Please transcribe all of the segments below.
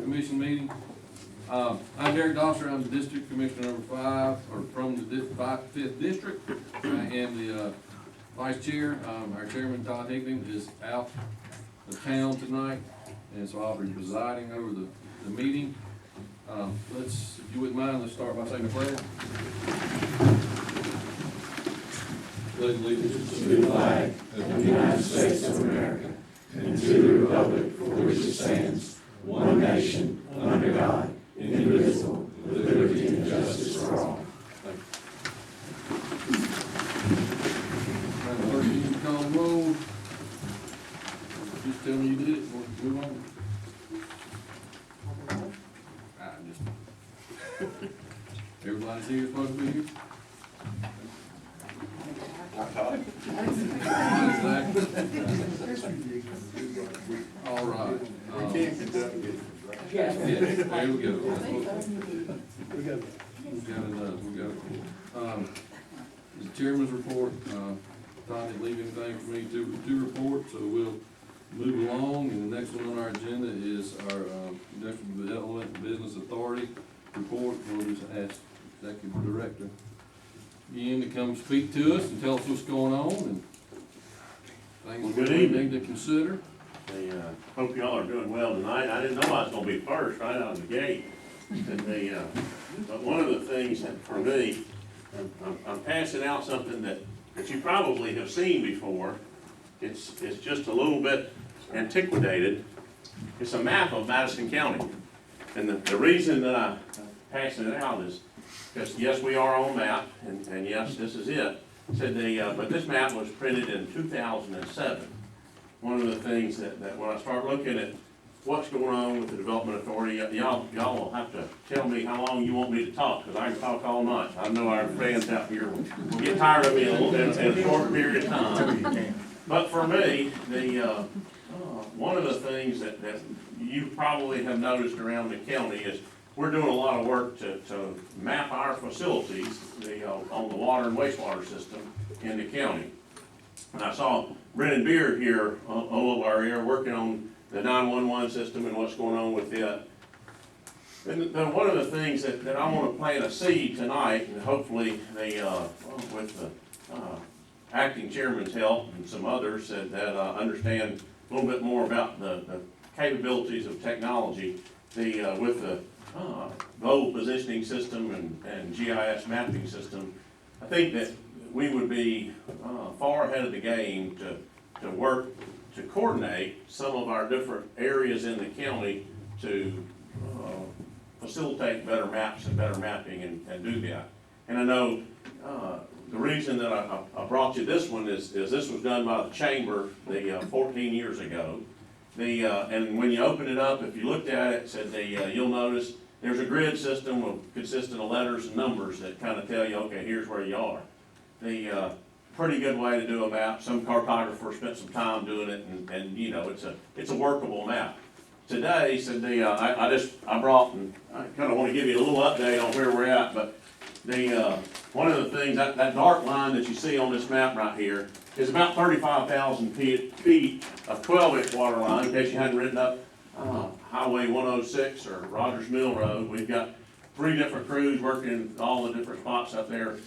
Commission meeting. I'm Derek Dosser, I'm the District Commissioner number 5, or from the 5th District. I am the Vice Chair. Our Chairman, Todd Hickman, is out of town tonight, and so I'll be presiding over the meeting. If you wouldn't mind, let's start by saying a prayer. Pledge allegiance to the flag of the United States of America and to the republic for which it stands, one nation, under God, indivisible, with liberty and justice for all. Thank you. First, you can call the roll. Just tell me you did it, we'll move on. Everybody's here supposed to be here? All right. Yeah, there we go. We got it. The chairman's report, Todd didn't leave anything for me to report, so we'll move along. And the next one on our agenda is our Industrial Development and Business Authority report. We'll just ask Executive Director Ian to come speak to us and tell us what's going on and things we need to consider. I hope y'all are doing well tonight. I didn't know I was gonna be first right out of the gate. But one of the things that for me, I'm passing out something that you probably have seen before. It's just a little bit antiquated. It's a map of Madison County. And the reason that I'm passing it out is because yes, we are on map, and yes, this is it. But this map was printed in 2007. One of the things that when I start looking at what's going on with the Development Authority, y'all will have to tell me how long you want me to talk, because I can talk all night. I know our fans out here will get tired of me in a short period of time. But for me, one of the things that you probably have noticed around the county is we're doing a lot of work to map our facilities on the water and wastewater system in the county. And I saw Brennan Beard here all over our area working on the 911 system and what's going on with it. And then one of the things that I want to plant a seed tonight, and hopefully with the acting chairman's help and some others that understand a little bit more about the capabilities of technology, with the global positioning system and GIS mapping system, I think that we would be far ahead of the game to work to coordinate some of our different areas in the county to facilitate better maps and better mapping and do that. And I know the reason that I brought you this one is this was done by the chamber 14 years ago. And when you open it up, if you looked at it, you'll notice there's a grid system consisting of letters and numbers that kind of tell you, okay, here's where you are. Pretty good way to do a map. Some cartographers spent some time doing it, and you know, it's a workable map. Today, I brought, and I kind of want to give you a little update on where we're at, but one of the things, that dark line that you see on this map right here is about 35,000 feet of 12-inch water line, in case you hadn't written up Highway 106 or Rogers Mill Road. We've got 3 different crews working all the different spots up there,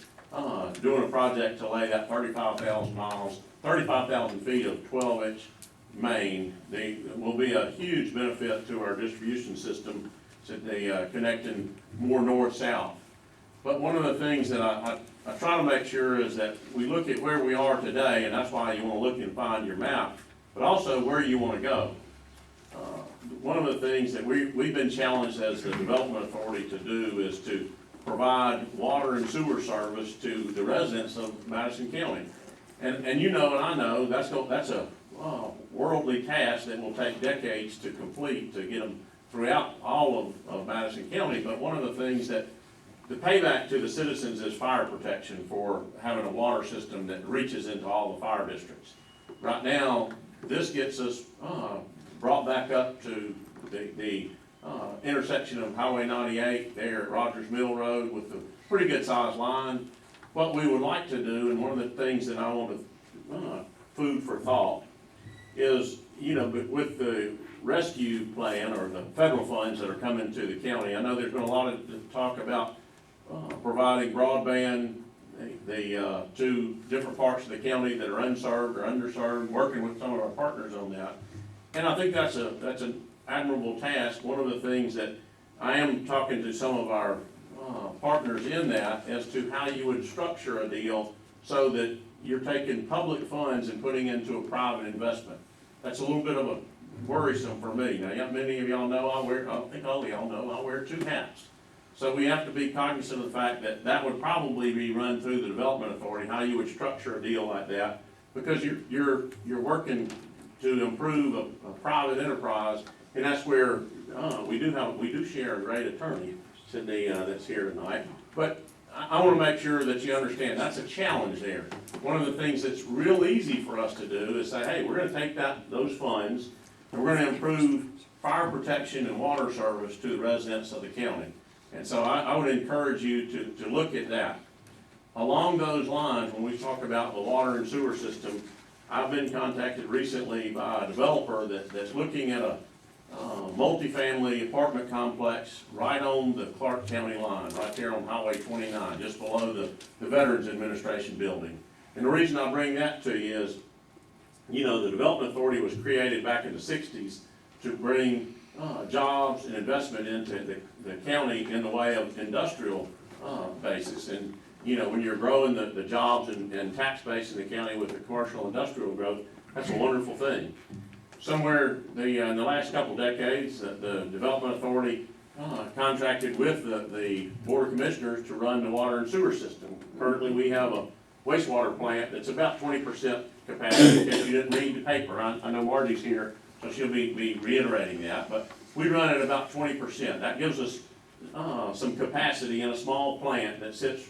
doing a project to lay that 35,000 feet of 12-inch main. They will be a huge benefit to our distribution system, connecting more north-south. But one of the things that I try to make sure is that we look at where we are today, and that's why you want to look and find your map, but also where you want to go. One of the things that we've been challenged as the Development Authority to do is to provide water and sewer service to the residents of Madison County. And you know, and I know, that's a worldly task that will take decades to complete, to get them throughout all of Madison County. But one of the things that the payback to the citizens is fire protection for having a water system that reaches into all the fire districts. Right now, this gets us brought back up to the intersection of Highway 98 there at Rogers Mill Road with a pretty good sized line. What we would like to do, and one of the things that I want to food for thought, is, you know, but with the rescue plan or the federal funds that are coming to the county. I know there's been a lot of talk about providing broadband, to different parts of the county that are unserved or underserved, working with some of our partners on that. And I think that's an admirable task. One of the things that I am talking to some of our partners in that as to how you would structure a deal so that you're taking public funds and putting into a private investment. That's a little bit of a worrisome for me. Now, many of y'all know I think all of y'all know I wear two hats. So we have to be cognizant of the fact that that would probably be run through the Development Authority, how you would structure a deal like that, because you're working to improve a private enterprise, and that's where we do share a great attorney, Sydney, that's here tonight. But I want to make sure that you understand that's a challenge there. One of the things that's real easy for us to do is say, hey, we're going to take those funds and we're going to improve fire protection and water service to the residents of the county. And so I would encourage you to look at that. Along those lines, when we talk about the water and sewer system, I've been contacted recently by a developer that's looking at a multifamily apartment complex right on the Clark County line, right there on Highway 29, just below the Veterans Administration building. And the reason I bring that to you is, the Development Authority was created back in the 60s to bring jobs and investment into the county in the way of industrial basis. And, when you're growing the jobs and tax base in the county with the commercial industrial growth, that's a wonderful thing. Somewhere in the last couple of decades, the Development Authority contracted with the Board of Commissioners to run the water and sewer system. Currently, we have a wastewater plant that's about 20% capacity. In case you didn't read the paper, I know Marty's here, so she'll be reiterating that, but we run at about 20%. That gives us some capacity in a small plant that sits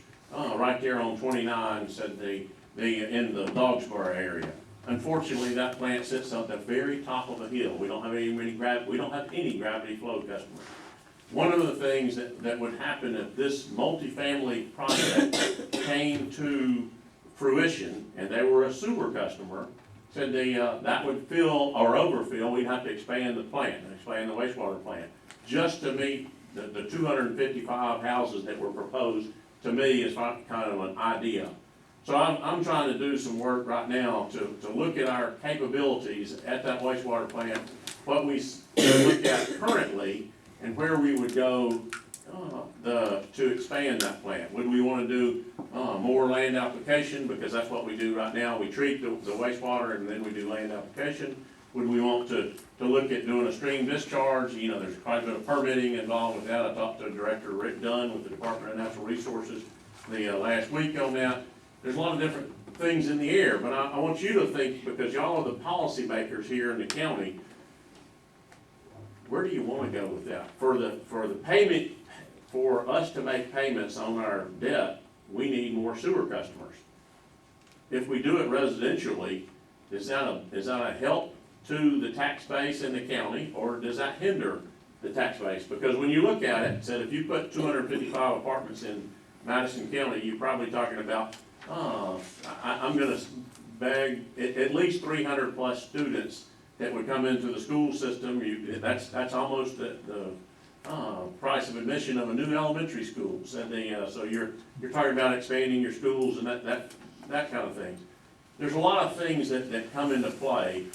right there on 29, said in the Dogsboro area. Unfortunately, that plant sits at the very top of a hill. We don't have any gravity flow customers. One of the things that would happen if this multifamily project came to fruition and they were a sewer customer, said that would fill or overfill, we'd have to expand the plant, expand the wastewater plant, just to meet the 255 houses that were proposed. To me, is kind of an idea. So I'm trying to do some work right now to look at our capabilities at that wastewater plant, what we look at currently, and where we would go to expand that plant. Would we want to do more land application, because that's what we do right now. We treat the wastewater and then we do land application. Would we want to look at doing a stream discharge? There's quite a bit of permitting involved with that. I talked to Director Rick Dunn with the Department of Natural Resources the last week on that. There's a lot of different things in the air, but I want you to think, because y'all are the policymakers here in the county, where do you want to go with that? For the payment, for us to make payments on our debt, we need more sewer customers. If we do it residentially, is that a help to the tax base in the county, or does that hinder the tax base? Because when you look at it, said if you put 255 apartments in Madison County, you're probably talking about, I'm gonna beg at least 300 plus students that would come into the school system. That's almost the price of admission of a new elementary school. And so you're talking about expanding your schools and that kind of thing. There's a lot of things that come into play.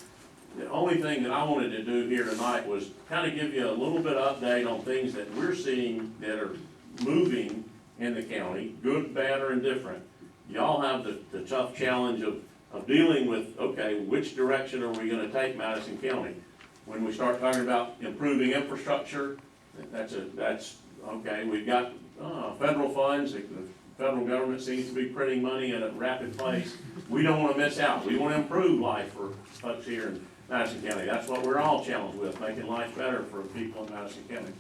The only thing that I wanted to do here tonight was kind of give you a little bit of update on things that we're seeing that are moving in the county, good, bad, or indifferent. Y'all have the tough challenge of dealing with, okay, which direction are we gonna take Madison County? When we start talking about improving infrastructure, that's okay. We've got federal funds. The federal government seems to be printing money at a rapid pace. We don't wanna miss out. We wanna improve life for folks here in Madison County. That's what we're all challenged with, making life better for people in Madison County.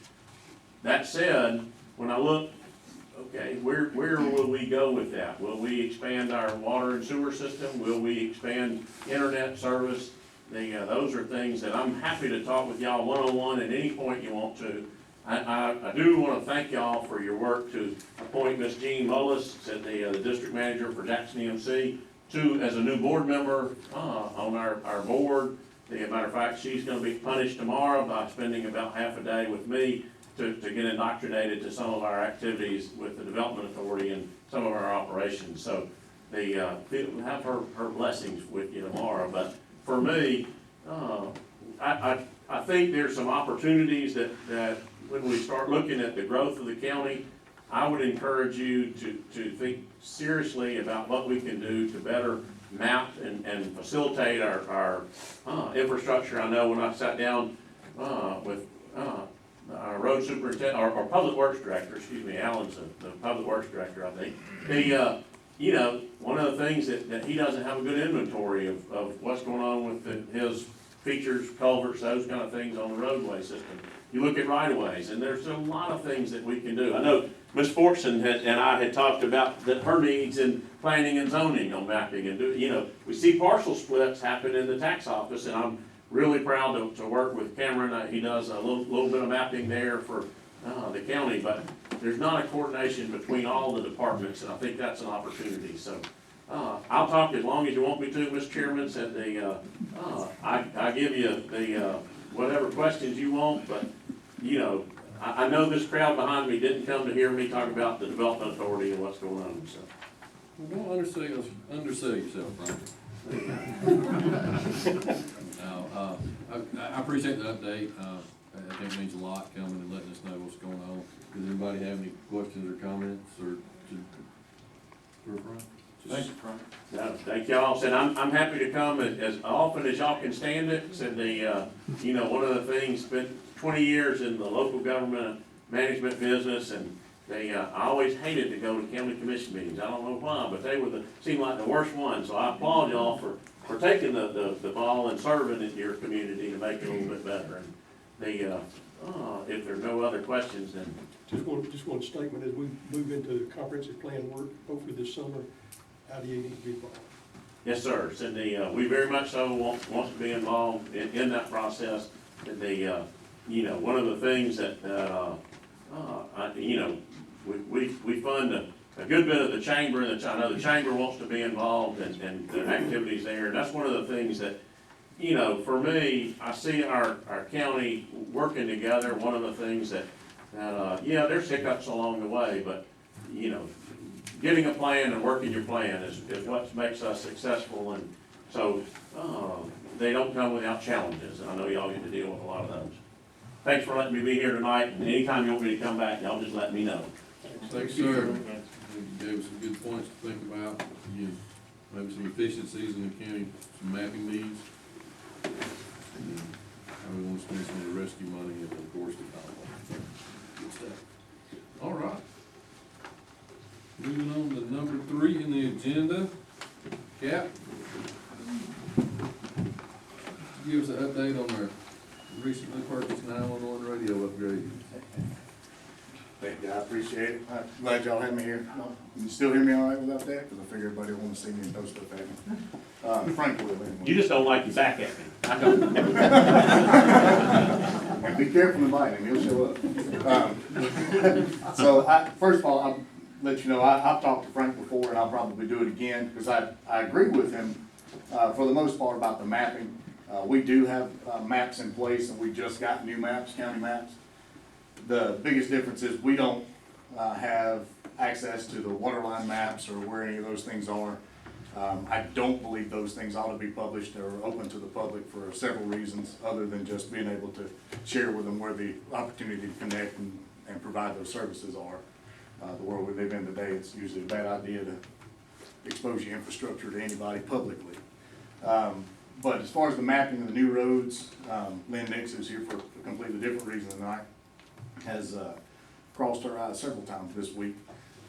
That said, when I look, okay, where will we go with that? Will we expand our water and sewer system? Will we expand internet service? Those are things that I'm happy to talk with y'all one-on-one at any point you want to. I do want to thank y'all for your work to appoint Ms. Jean Mullis, the district manager for Jackson EMC, as a new board member on our board. As a matter of fact, she's gonna be punished tomorrow by spending about half a day with me to get indoctrinated to some of our activities with the Development Authority and some of our operations. So have her blessings with you tomorrow. But for me, I think there's some opportunities that when we start looking at the growth of the county, I would encourage you to think seriously about what we can do to better map and facilitate our infrastructure. I know when I sat down with our road superintendent, or public works director, excuse me, Alan's the public works director, I think. You know, one of the things that he doesn't have a good inventory of what's going on with his features, culverts, those kind of things on the roadway system. You look at right-of-ways, and there's a lot of things that we can do. I know Ms. Fortson and I had talked about her needs in planning and zoning on mapping and we see parcel splits happen in the tax office, and I'm really proud to work with Cameron. He does a little bit of mapping there for the county, but there's not a coordination between all the departments, and I think that's an opportunity. So I'll talk as long as you want me to, Mr. Chairman. Said I give you the whatever questions you want, but I know this crowd behind me didn't come to hear me talk about the Development Authority and what's going on. So Well, don't undersell yourself, Frank. No, I appreciate the update. I think it means a lot coming and letting us know what's going on. Does anybody have any questions or comments or for Frank? Thank you, Frank. no, thank y'all. Said I'm happy to come as often as y'all can stand it. Said one of the things, spent 20 years in the local government management business, and I always hated to go to county commission meetings. I don't know why, but they seemed like the worst ones. So I applaud y'all for taking the ball and serving in your community to make it a little bit better. And if there's no other questions, then Just one statement, as we move into comprehensive plan work, hopefully this summer, IDA needs to be involved. yes, sir. Said we very much so want to be involved in that process. And one of the things that we fund a good bit of the chamber, and I know the chamber wants to be involved and the activities there. And that's one of the things that, for me, I see our county working together. One of the things that there's hiccups along the way, but, getting a plan and working your plan is what makes us successful. And so they don't come without challenges, and I know y'all get to deal with a lot of those. Thanks for letting me be here tonight, and anytime you want me to come back, y'all just let me know. Thanks, sir. You gave us some good points to think about. Maybe some efficiencies in the county, some mapping needs. How we want to spend some of the rescue money and of course the compost. Good stuff. All right. Moving on to number 3 in the agenda. Cap. Give us an update on our recently purchased 911 radio upgrade. Thank you, I appreciate it. I'm glad y'all had me here. Can you still hear me all right without that? Because I figure everybody will want to see me and throw stuff at me. Frank will anyway. You just don't like you back at me. I don't. And be careful inviting him, he'll show up. So first of all, I'll let you know, I've talked to Frank before, and I'll probably do it again, because I agree with him for the most part about the mapping. We do have maps in place, and we just got new maps, county maps. The biggest difference is we don't have access to the waterline maps or where any of those things are. I don't believe those things ought to be published or open to the public for several reasons, other than just being able to share with them where the opportunity to connect and provide those services are. The world we live in today, it's usually a bad idea to expose your infrastructure to anybody publicly. But as far as the mapping of the new roads, Lynn Nix is here for a completely different reason than I, has crossed her eyes several times this week,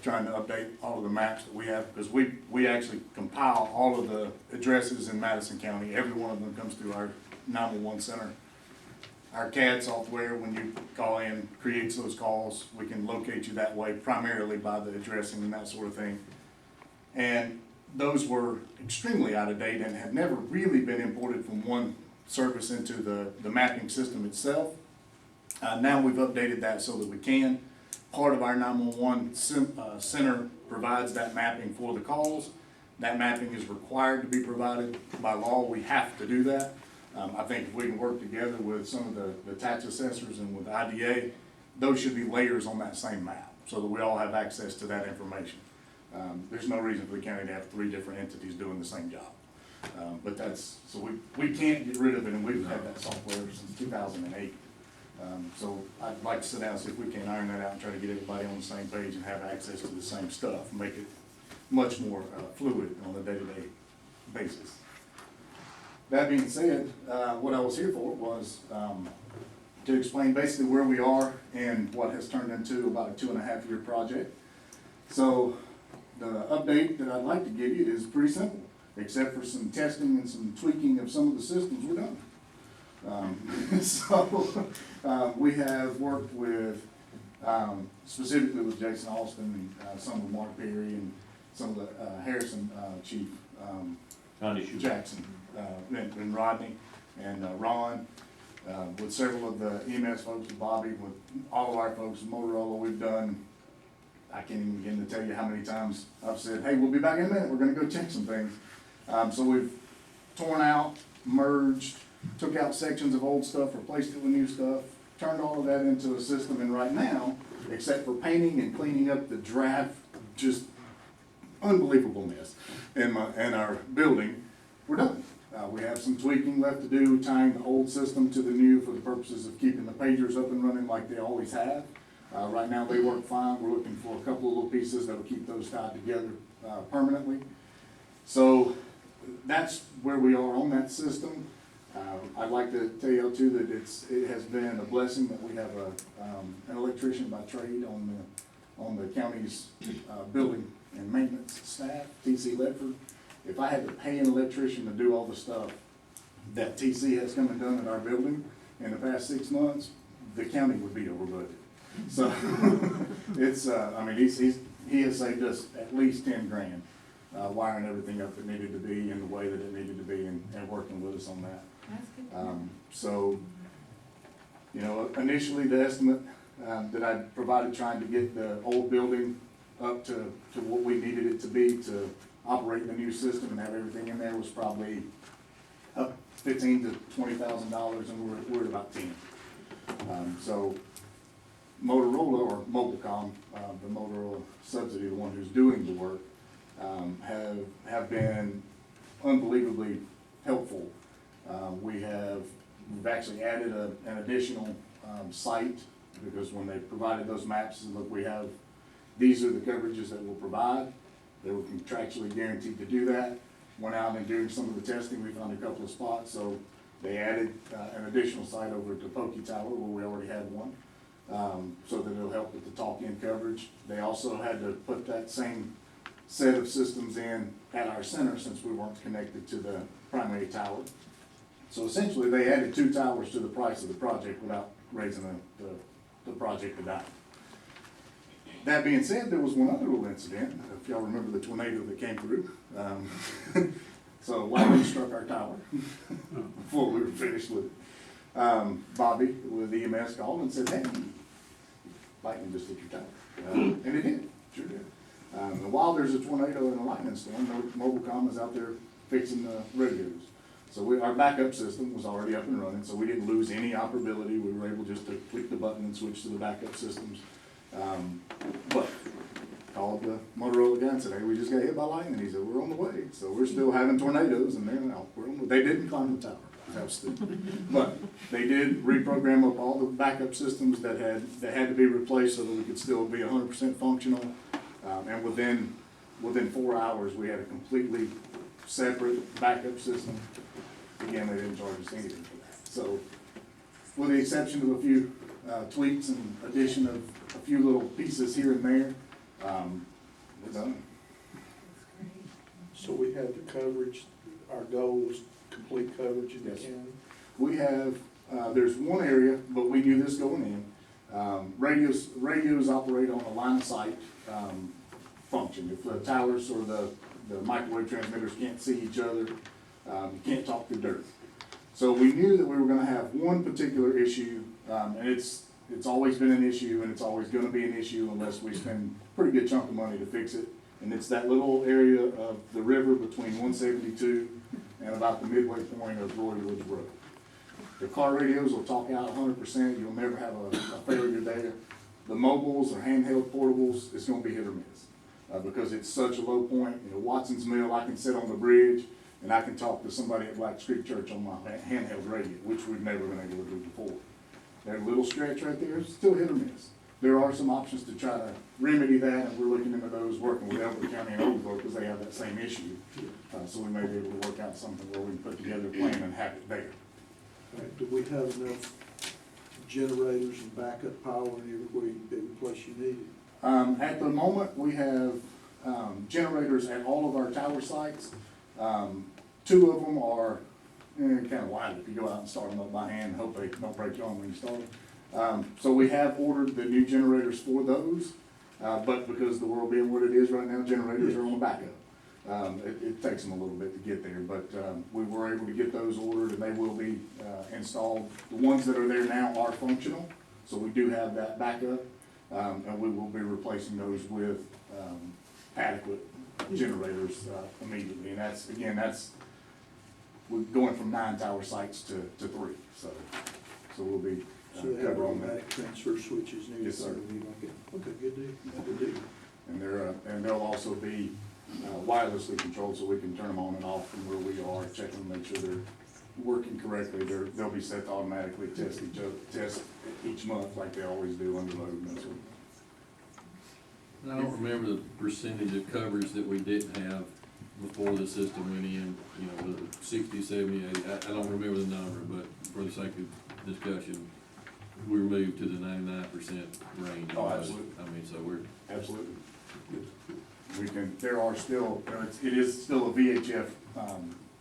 trying to update all of the maps that we have, because we actually compile all of the addresses in Madison County. Every one of them comes through our 911 center. Our CAD software, when you call in, creates those calls. We can locate you that way, primarily by the addressing and that sort of thing. And those were extremely out of date and had never really been imported from one service into the mapping system itself. Now we've updated that so that we can. Part of our 911 center provides that mapping for the calls. That mapping is required to be provided by law. We have to do that. I think if we can work together with some of the tax assessors and with IDA, those should be layers on that same map, so that we all have access to that information. There's no reason for the county to have 3 different entities doing the same job. But that's, so we can't get rid of it, and we've had that software since 2008. So I'd like to sit down and see if we can iron that out and try to get everybody on the same page and have access to the same stuff, and make it much more fluid on a day-to-day basis. That being said, what I was here for was to explain basically where we are and what has turned into about a 2.5-year project. So the update that I'd like to give you is pretty simple, except for some testing and some tweaking of some of the systems we're done. We have worked with, specifically with Jason Austin and some of Mark Perry and some of the Harrison Chief Jackson and Rodney and Ron, with several of the EMS folks, with Bobby, with all of our folks, Motorola. We've done, I can't even begin to tell you how many times I've said, hey, we'll be back in a minute, we're gonna go check some things. So we've torn out, merged, took out sections of old stuff, replaced it with new stuff, turned all of that into a system, and right now, except for painting and cleaning up the draft, just unbelievable mess in our building, we're done. We have some tweaking left to do, tying the old system to the new for the purposes of keeping the pagers up and running like they always have. Right now they work fine. We're looking for a couple of little pieces that will keep those tied together permanently. So that's where we are on that system. I'd like to tell you too that it has been a blessing that we have an electrician by trade on the county's building and maintenance staff, TC Ledford. If I had to pay an electrician to do all the stuff that TC has come and done in our building in the past 6 months, the county would be over budget. So it's, I mean, he has saved us at least 10 grand, wiring everything up that needed to be in the way that it needed to be, and working with us on that. That's good. So, you know, initially the estimate that I provided trying to get the old building up to what we needed it to be to operate the new system and have everything in there was probably up $15,000 to $20,000, and we're at about 10. So Motorola, or Mobilecom, the Motorola subsidy, the one who's doing the work, have been unbelievably helpful. We've actually added an additional site, because when they provided those maps, look, these are the coverages that we'll provide. They were contractually guaranteed to do that. Went out and doing some of the testing, we found a couple of spots, so they added an additional site over at the Pokey Tower where we already had one, so that it'll help with the talk-in coverage. They also had to put that same set of systems in at our center since we weren't connected to the primary tower. So essentially, they added 2 towers to the price of the project without raising the project a dime. That being said, there was one other little incident, if y'all remember the tornado that came through. So lightning struck our tower before we were finished with it. Bobby with EMS called and said, hey, lightning just hit your tower. And it did, sure did. And while there's a tornado and a lightning storm, Mobilecom is out there fixing the radios. So our backup system was already up and running, so we didn't lose any operability. We were able just to click the button and switch to the backup systems. But called the Motorola guy and said, hey, we just got hit by lightning. He said, we're on the way. So we're still having tornadoes, and they didn't climb the tower. That was stupid. But they did reprogram up all the backup systems that had to be replaced so that we could still be 100% functional. And within 4 hours, we had a completely separate backup system. Again, they didn't charge us anything for that. So, with the exception of a few tweaks and addition of a few little pieces here and there, we're done. So we have the coverage, our goal was complete coverage in the Yes. county. We have, there's one area, but we knew this going in. Radios operate on a line of sight function. If the towers or the microwave transmitters can't see each other, you can't talk through dirt. So we knew that we were gonna have one particular issue, and it's always been an issue, and it's always gonna be an issue unless we spend a pretty good chunk of money to fix it. And it's that little area of the river between 172 and about the midway point of Roy Woods Road. The car radios will talk out 100%, you'll never have a failure there. The mobiles or handheld portables, it's gonna be hit or miss, because it's such a low point. You know, Watson's Mill, I can sit on the bridge and I can talk to somebody at Black Street Church on my handheld radio, which we've never been able to do before. That little stretch right there is still hit or miss. There are some options to try to remedy that, and we're looking into those, working with Elbert County and Overbrook, because they have that same issue. So we may be able to work out something where we can put together a plan and have it there. Do we have enough generators and backup power everywhere, every place you need it? At the moment, we have, generators at all of our tower sites. Two of them are, kind of wild if you go out and start them up by hand, hope they don't break your arm when you start them. So we have ordered the new generators for those, but because the world being what it is right now, generators are on the backup. It takes them a little bit to get there, but, we were able to get those ordered and they will be, installed. The ones that are there now are functional, so we do have that backup, and we will be replacing those with, adequate generators, immediately. And that's, again, we're going from 9 tower sites to 3, so we'll be So they have covered on that. automatic transfer switches and everything? Yes, sir. Okay, good deal, good deal. And they'll also be wirelessly controlled, so we can turn them on and off from where we are, check them, make sure they're working correctly. They'll be set to automatically test each month like they always do under load and that sort of thing. And I don't remember the percentage of coverage that we didn't have before the system went in, you know, was it 60, 70, 80, I don't remember the number, but for the sake of discussion, we moved to the 99% range. Oh, absolutely. I mean, so we're. Absolutely. There are still, it is still a VHF,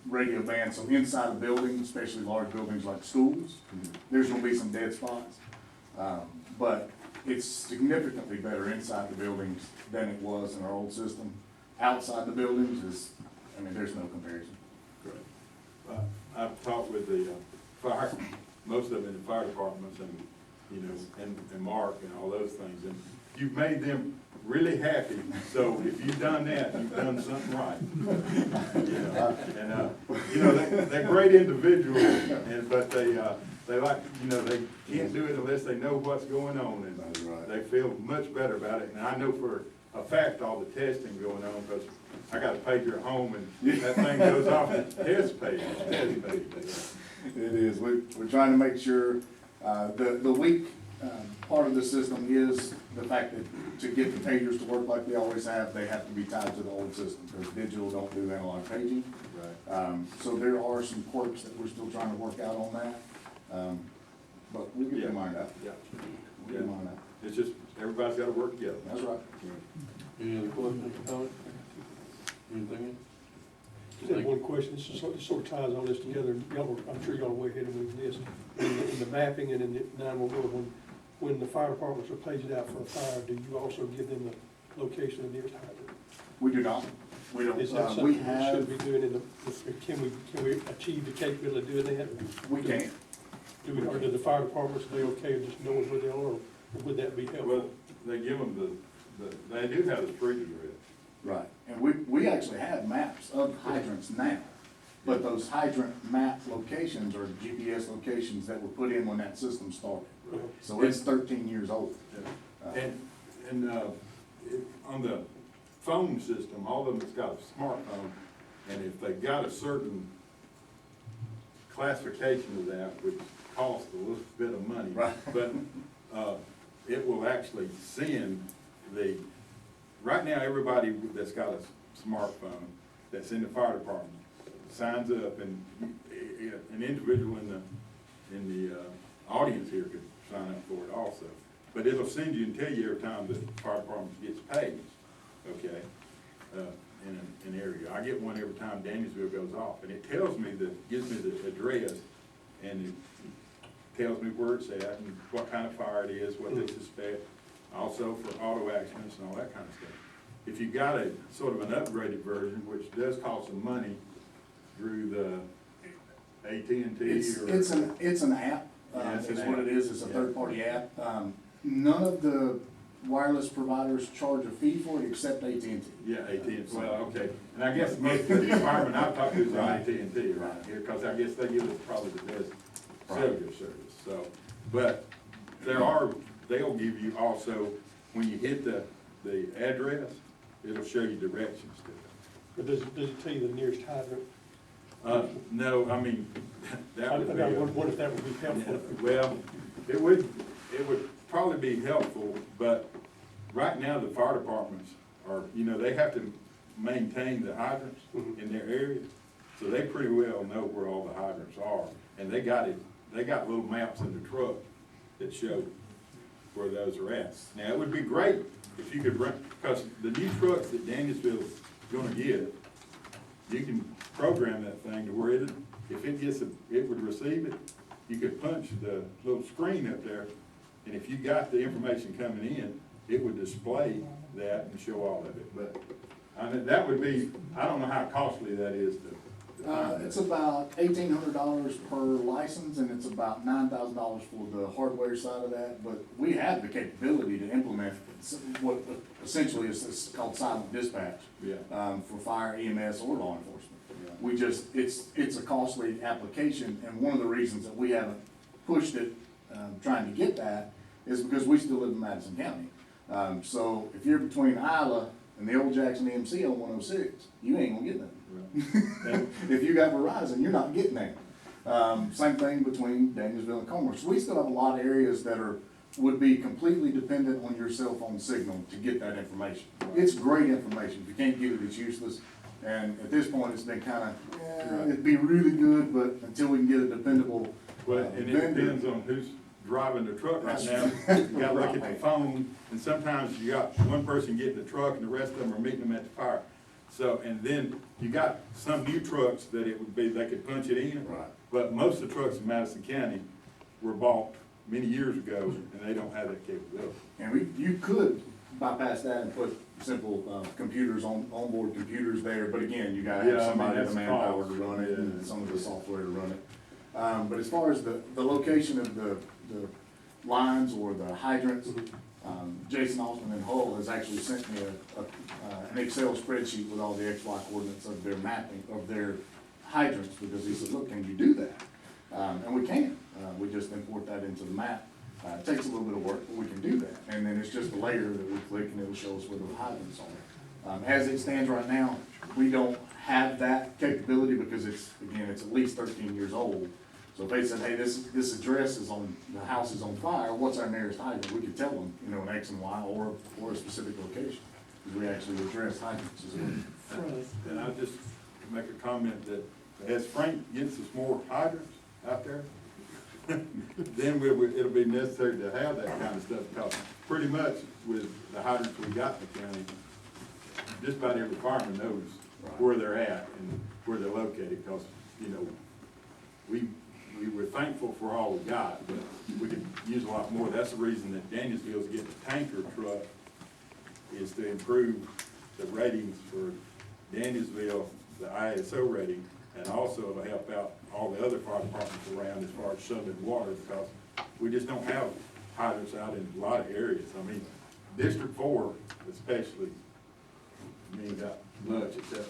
radio band, so inside a building, especially large buildings like schools, there's gonna be some dead spots. But it's significantly better inside the buildings than it was in our old system. Outside the buildings there's no comparison. I've talked with the fire, most of them in the fire departments and, and Mark and all those things. And you've made them really happy. So if you've done that, you've done something right. They're great individuals, but they like, they can't do it unless they know what's going on. And they feel much better about it. And I know for a fact all the testing going on, because I got a pager at home and that thing goes off the test page. It is. We're trying to make sure, the weak, part of the system is the fact that to get the pagers to work like they always have, they have to be tied to the old system, because digital don't do analog paging. Right. So there are some quirks that we're still trying to work out on that. But we'll get them ironed out. Yeah. We'll get them ironed out. It's just, everybody's gotta work together. That's right. Any other questions or comments? Anything Just have one question, this sort of ties all this together, I'm sure y'all are way ahead of me with this. In the mapping and in the 911, when the fire departments are paged out for a fire, do you also give them the location of the nearest hydrant? We do not. We don't. Is that We something we have. should be doing can we achieve the capability of doing that? We can't. Or do the fire departments, are they okay with just knowing where they are, or would that be helpful? Well, they give them they do have the street address. Right, and we actually have maps of hydrants now, but those hydrant map locations are GPS locations that were put in when that system started. So it's 13 years old. And on the phone system, all of them has got a smartphone, and if they've got a certain classification of that, which costs a little bit of money, Right. but it will actually send right now, everybody that's got a smartphone that's in the fire department signs up, and an individual in the audience here could sign up for it also. But it'll send you and tell you every time the fire department gets paid, okay, in an area. I get one every time Danielsville goes off, and it tells me gives me the address, and it tells me where it's at and what kind of fire it is, what they suspect, also for auto accidents and all that kind of stuff. If you got a sort of an upgraded version, which does cost some money through the AT&T It's an app. Yeah, it's Is an what app. it is. It's a Yeah. third-party app. None of the wireless providers charge a fee for it except AT&T. Yeah, AT&T, well, okay, and I guess most of the department I've talked to is on Right. AT&T, right here, because I guess they give us probably the best cellular service, so. But they'll give you also, when you hit the address, it'll show you directions to it. But does it tell you the nearest hydrant? No, I mean, that would be. What if that would be helpful? Well, it would probably be helpful, but right now the fire departments are, they have to maintain the hydrants in their area. So they pretty well know where all the hydrants are, and they got little maps in the truck that show where those are at. Now, it would be great if you could run, because the new trucks that Danielsville's gonna get, you can program that thing to where if it would receive it, you could punch the little screen up there, and if you got the information coming in, it would display that and show all of it. But, I mean, that would be, I don't know how costly that is to It's about $1,800 per license, and it's about $9,000 for the hardware side of that, but we have the capability to implement what essentially is called silent dispatch. Yeah. For fire, EMS, or law enforcement. Yeah. We just, it's a costly application, and one of the reasons that we haven't pushed it, trying to get that, is because we still live in Madison County. So if you're between Isla and the old Jackson EMC on 106, you ain't gonna get nothing. Right. If you got Verizon, you're not getting that. Same thing between Danielsville and Comer. So we still have a lot of areas that would be completely dependent on your cell phone signal to get that information. It's great information. If you can't get it, it's useless. And at this point, it's been kinda, it'd be really good, but until we can get a dependable Well, and it vendor. depends on who's driving the truck right now. That's You gotta look at the right. phone, and sometimes you got one person getting the truck and the rest of them are meeting them at the fire. So, and then you got some new trucks that it would be, they could punch it in. Right. But most of the trucks in Madison County were bought many years ago, and they don't have that capability. And you could bypass that and put simple, computers onboard computers there, but again, you gotta Yeah, I have mean, somebody, that's the manpower to cost. run it, and Yeah. some of the software to run it. But as far as the location of the lines or the hydrants, Jason Austin in Hull has actually sent me an Excel spreadsheet with all the XY coordinates of their mapping, of their hydrants, because he said, look, can you do that? And we can, we just import that into the map. It takes a little bit of work, but we can do that, and then it's just a layer that we click and it'll show us where the hydrants are. As it stands right now, we don't have that capability because it's at least 13 years old. So if they said, hey, this address is the house is on fire, what's our nearest hydrant? We could tell them, an X and Y or a specific location, because we actually address hydrants as well. And I'll just make a comment that as Frank gets us more hydrants out there, then it'll be necessary to have that kind of stuff, because pretty much with the hydrants we got in the county, just about every fireman knows where they're at and where they're located, because, we were thankful for all we got, but we could use a lot more. That's the reason that Danielsville's getting a tanker truck, is to improve the ratings for Danielsville, the ISO rating, and also to help out all the other fire departments around as far as shoving water, because we just don't have hydrants out in a lot of areas. I mean, District 4 especially means that much, except,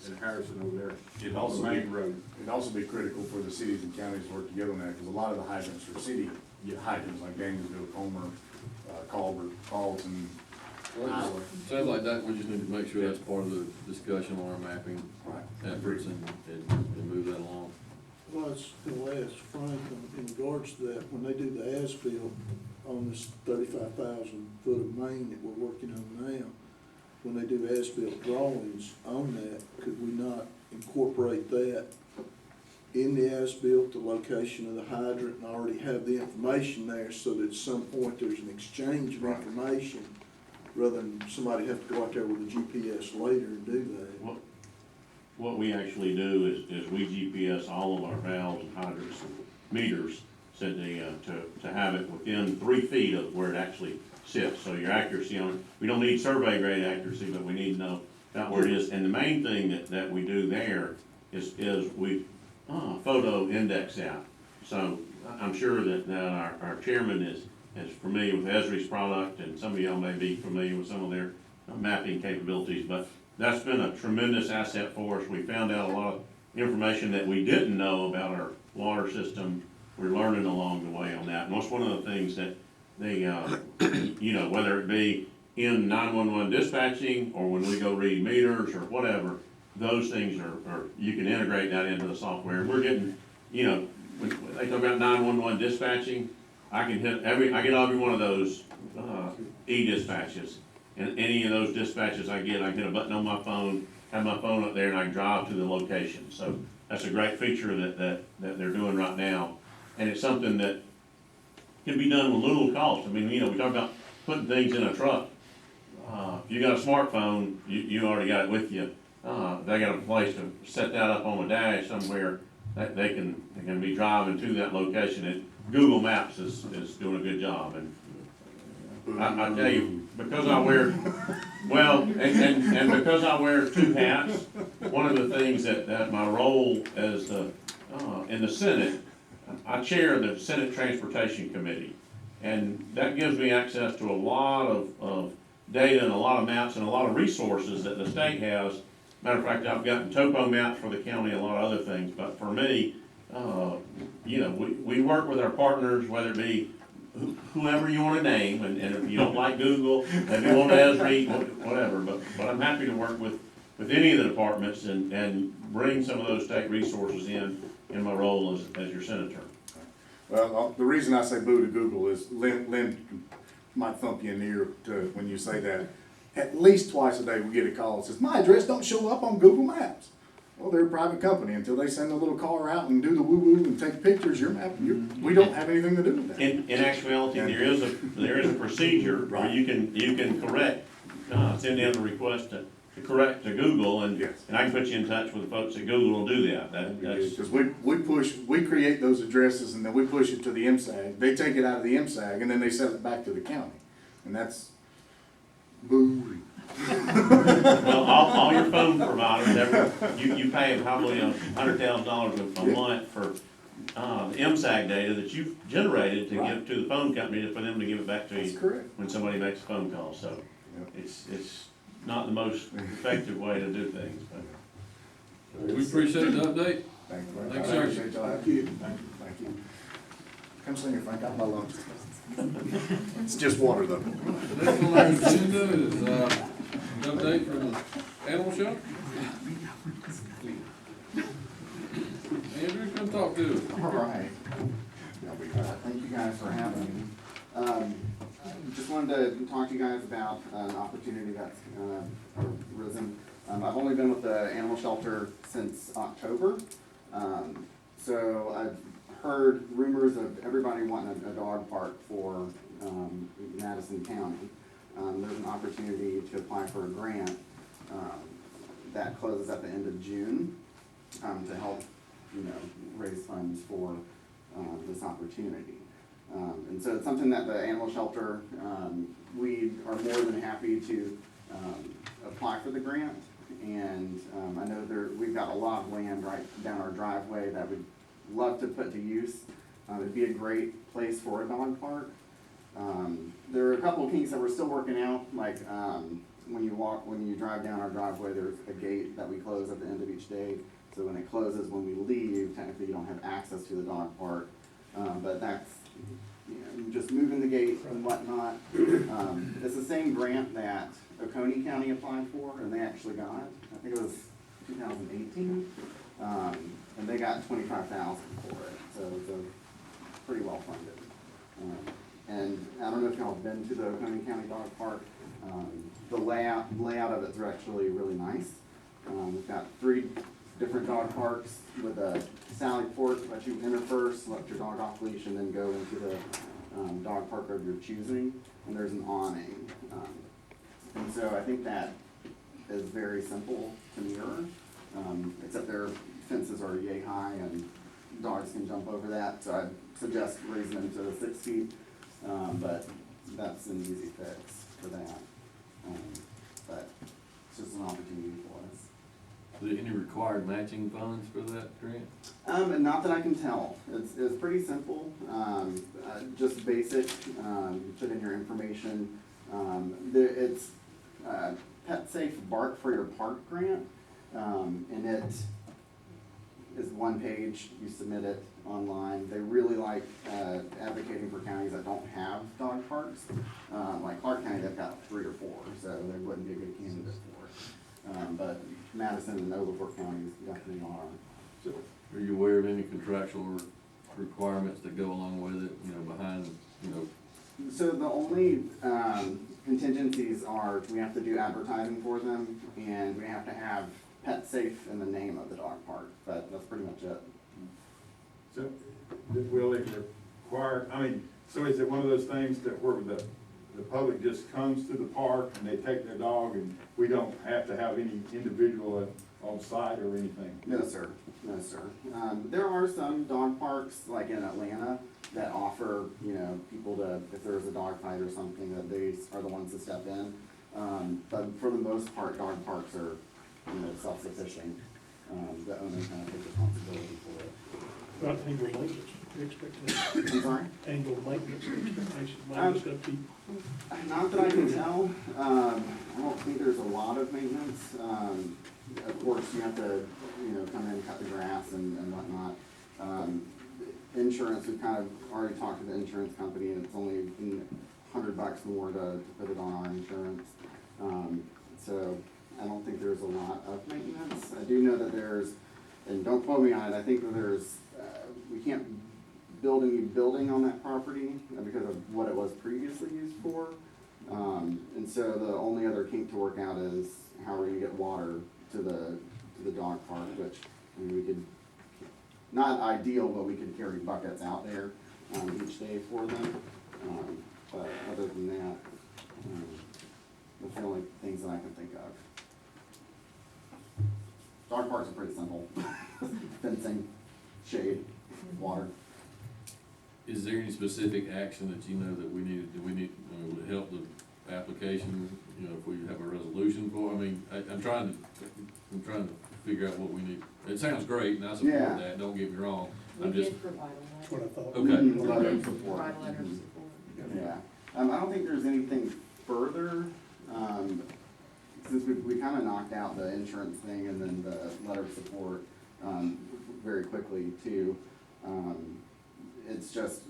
in Harrison over there. It'd on also the be, main road. it'd also be critical for the cities and counties to work together on that, because a lot of the hydrants are city hydrants, like Danielsville, Comer, Colbert, Carlton, Iowa. Sounds like that, we just need to make sure that's part of the discussion on our mapping Right. efforts and move that along. Well, I was gonna ask Frank in regards to that, when they do the as-built on this 35,000 foot of main that we're working on now, when they do as-built drawings on that, could we not incorporate that in the as-built, the location of the hydrant, and already have the information there, so that at some point there's an exchange of Right. information, rather than somebody have to go out there with a GPS later and do that? What we actually do is we GPS all of our valves and hydrants and meters, so to have it within 3 feet of where it actually sits. So your accuracy on it, we don't need survey grade accuracy, but we need to know about where it is. And the main thing that we do there is we photo index out. So I'm sure that our chairman is familiar with Esri's product, and some of y'all may be familiar with some of their mapping capabilities, but that's been a tremendous asset for us. We found out a lot of information that we didn't know about our water system we're learning along the way on that. And that's one of the things that they, you know, whether it be in 911 dispatching or when we go read meters or whatever, those things are you can integrate that into the software. We're getting, you know, when they talk about 911 dispatching, I get every one of those e-dispatches. And any of those dispatches I hit a button on my phone, have my phone up there, and I can drive to the location. So that's a great feature that they're doing right now. And it's something that can be done with little cost. I mean, you know, we talk about putting things in a truck. If you got a smartphone, you already got it with you. They got a place to set that up on a dash somewhere that they can be driving to that location. And Google Maps is doing a good job. And I tell you, because I wear, well, and because I wear two hats, one of the things that my role as in the Senate, I chair the Senate Transportation Committee. And that gives me access to a lot of data and a lot of maps and a lot of resources that the state has. Matter of fact, I've gotten topo maps for the county, a lot of other things, but for me, you know, we work with our partners, whether it be whoever you want to name, and if you don't like Google, if you want to Esri, whatever, but I'm happy to work with any of the departments and bring some of those state resources in my role as your senator. Well, the reason I say boo to Google is Lynn might thump you in the ear to, when you say that. At least twice a day we get a call that says, my address don't show up on Google Maps. Well, they're a private company. Until they send a little car out and do the woo-woo and take pictures, your map, we don't have anything to do with that. In actuality, there is a procedure where you can correct, send in a request to correct to Google, and Yes. and I can put you in touch with the folks at Google will do that. That's Because we create those addresses and then we push it to the MSAG. They take it out of the MSAG and then they send it back to the county. And that's boo. well, all your phone providers, you pay probably $100,000 a month for the MSAG data that you've generated to give to the phone company for them to give it back to That's you correct. when somebody makes a phone call. So Yep. it's not the most effective way to do things. But We appreciate the update. Thank you. Thanks, sir. Appreciate y'all. Thank you. Thank you. Come sing it, Frank. I have my lunch. It's just water though. Next on our agenda is, an update from the animal shelter. Andrew, come talk to us. All right. Thank you guys for having me. Just wanted to talk to you guys about an opportunity that's arisen. I've only been with the animal shelter since October. So I've heard rumors of everybody wanting a dog park for Madison County. There's an opportunity to apply for a grant that closes at the end of June to help, raise funds for this opportunity. And so it's something that the animal shelter, we are more than happy to apply for the grant. And I know we've got a lot of land right down our driveway that we'd love to put to use. It'd be a great place for a dog park. There are a couple of kinks that we're still working out, like when you drive down our driveway, there's a gate that we close at the end of each day. So when it closes, when we leave, technically you don't have access to the dog park. But that's, just moving the gate and whatnot. It's the same grant that Oconee County applied for, and they actually got, I think it was 2018. And they got $25,000 for it, so it's pretty well funded. And I don't know if y'all have been to the Oconee County Dog Park. The layout of it's actually really nice. We've got 3 different dog parks with a sally port, let you enter first, let your dog off leash, and then go into the dog park of your choosing. And there's an awning. And so I think that is very simple to mirror, except their fences are yay high and dogs can jump over that. So I'd suggest raising them to 6 feet, but that's an easy fix for that. But it's just an opportunity for us. Are there any required matching funds for that grant? And not that I can tell. It's pretty simple, just basic. Put in your information. It's Pet Safe Bark for Your Park grant, and is one page, you submit it online. They really like advocating for counties that don't have dog parks. Like Clark County, they've got 3 or 4, so they wouldn't be a good candidate for it. But Madison and Overport counties definitely are. So, are you aware of any contractual requirements that go along with it, behind, So the only contingencies are, we have to do advertising for them, and we have to have pet safe in the name of the dog park, but that's pretty much it. So, will it require, so is it one of those things that where the public just comes to the park and they take their dog and we don't have to have any individual on site or anything? No, sir. No, sir. There are some dog parks, like in Atlanta, that offer, people to, if there's a dog fight or something, that they are the ones to step in. But for the most part, dog parks are, self-sufficient. The owner kind of takes responsibility for it. About annual maintenance expectations. I'm sorry? Annual maintenance expectations, maintenance upkeep. Not that I can tell. I don't think there's a lot of maintenance. Of course, you have to, come in, cut the grass and whatnot. Insurance, we've kind of already talked to the insurance company, and it's only $100 more to put it on our insurance. So I don't think there's a lot of maintenance. I do know that there's, and don't quote me on it, I think that there's, we can't build a new building on that property because of what it was previously used for. And so the only other kink to work out is how we're gonna get water to the dog park, which, we could, not ideal, but we could carry buckets out there, each day for them. But other than that, that's the only things that I can think of. Dog parks are pretty simple. Fencing, shade, water. is there any specific action that that we need, would it help the application, if we have a resolution for, I'm trying to figure out what we need. It sounds great, and I support Yeah. that, don't get me wrong. We I'm just, did provide That's what I thought. Okay. Letter of support. Provide a letter of support. Yeah, I don't think there's anything further, since we kind of knocked out the insurance thing and then the letter of support, very quickly too. It's just,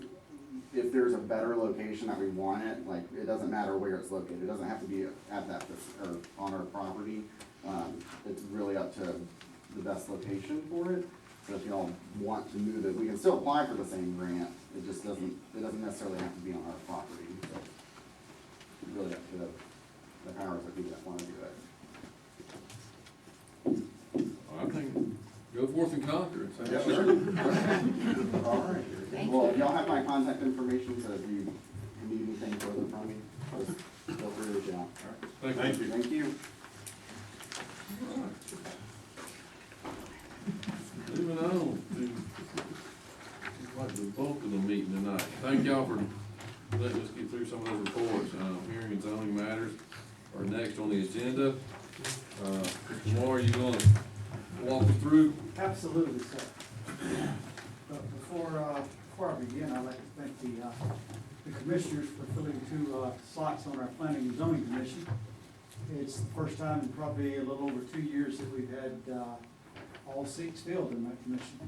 if there's a better location that we want it, like, it doesn't matter where it's located, it doesn't have to be at that, or on our property. It's really up to the best location for it. So if y'all want to move it, we can still apply for the same grant, it just doesn't necessarily have to be on our property. So it's really up to the powers that be that wanna do it. I think, go forth and conquer it. Yeah, Sure. All right. Thank Well, you. y'all have my contact information, so if you need anything further from me, just feel free to reach out. Thank you. Thank you. Moving on to, like the bulk of the meeting tonight. Thank y'all for letting us get through some of those reports. Hearing and zoning matters are next on the agenda. Mr. Moore, you gonna walk us through? Absolutely, sir. But before I begin, I'd like to thank the commissioners for filling 2 slots on our planning and zoning commission. It's the first time in probably a little over 2 years that we've had all seats filled in that commission.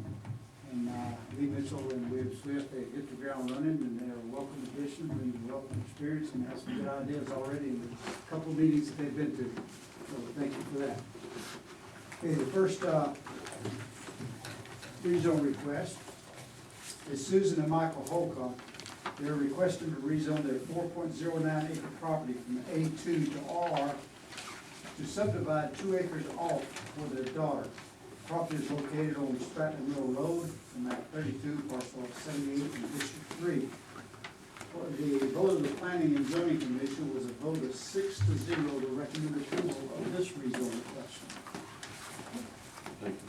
And Lee Mitchell and William Swift, they hit the ground running, and they're a welcome addition, bring a welcome experience, and have some good ideas already in the couple of meetings that they've been to. So thank you for that. Okay, the first rezone request is Susan and Michael Holcomb. They're requesting to rezone their 4.09 acre property from A2 to R to subdivide 2 acres off for their daughter. Property is located on Stratton Mill Road, in map 32, parcel 78 in District 3. The vote of the Planning and Zoning Commission was a vote of 6-0 to recommend approval of this rezone request. Thank you.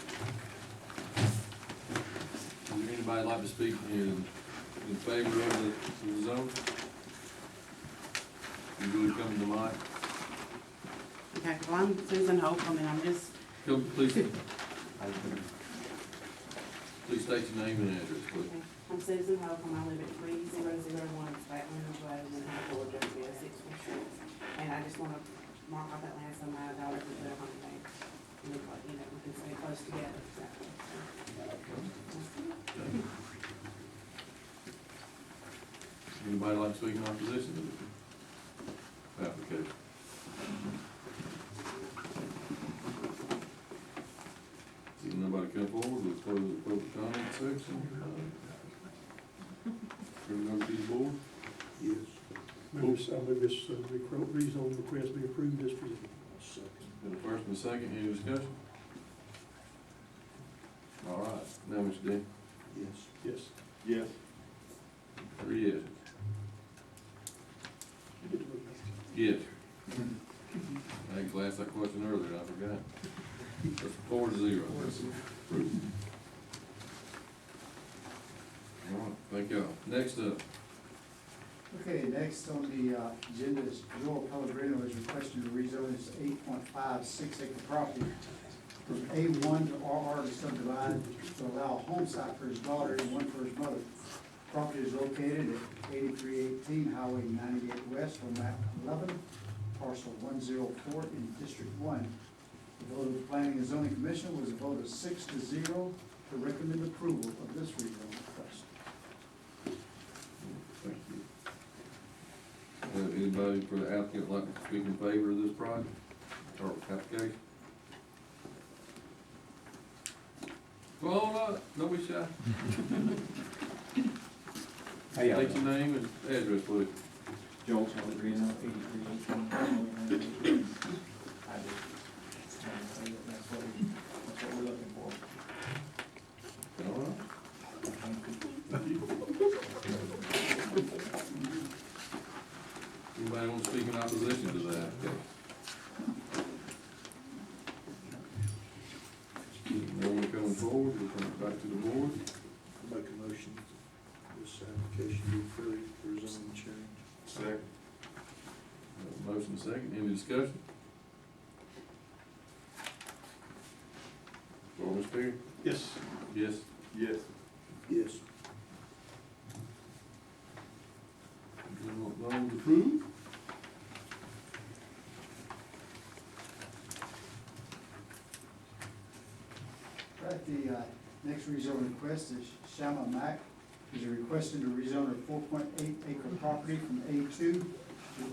Is there anybody like to speak in favor of the zone? You would come to the mic. Okay, well, I'm Susan Holcomb, and I'm just, Come, please. Please state your name and address, please. okay, I'm Susan Holcomb, I live at 3001 Spratman Road in Georgia, 646. And I just wanna mark off that last time my daughter was at home day. look like, you know, we can stay close together. Anybody like to speak in opposition to the application? Seeing nobody come forward, we'll close the public comment section. Turn it over to the board. Yes. I move this rezone request be approved as presented. Second. Got a first and a second, any discussion? All right, now, Mr. D. Yes. Yes. Yes. 3 yeses. You get to vote Yes. I had to ask that question earlier, I forgot. That's 4-0. Approved. All right, thank y'all. Next up, Okay, next on the agenda is Joel Pellegrino is requesting to rezone his 8.56 acre property from A1 to RR to subdivide to allow a home site for his daughter and one for his mother. Property is located at 8318 Highway 98 West on map 11, parcel 104 in District 1. The vote of the Planning and Zoning Commission was a vote of 6-0 to recommend approval of this rezone request. thank you. Anybody for the applicant like to speak in favor of this project or application? Come on up, don't be shy. How y'all State your doing? name and address, please. Joel Pellegrino, 8318. I do. That's what we're looking for. All right. Anybody want to speak in opposition to that application? No one coming forward, we'll come back to the board. Make a motion, this application be approved for zoning change. Second. Motion second, any discussion? Roll, Mr. Perry? Yes. Yes. Yes. Yes. Those approved? Right, the next rezone request is Shama Mack. He's requesting to rezone a 4.8 acre property from A2 to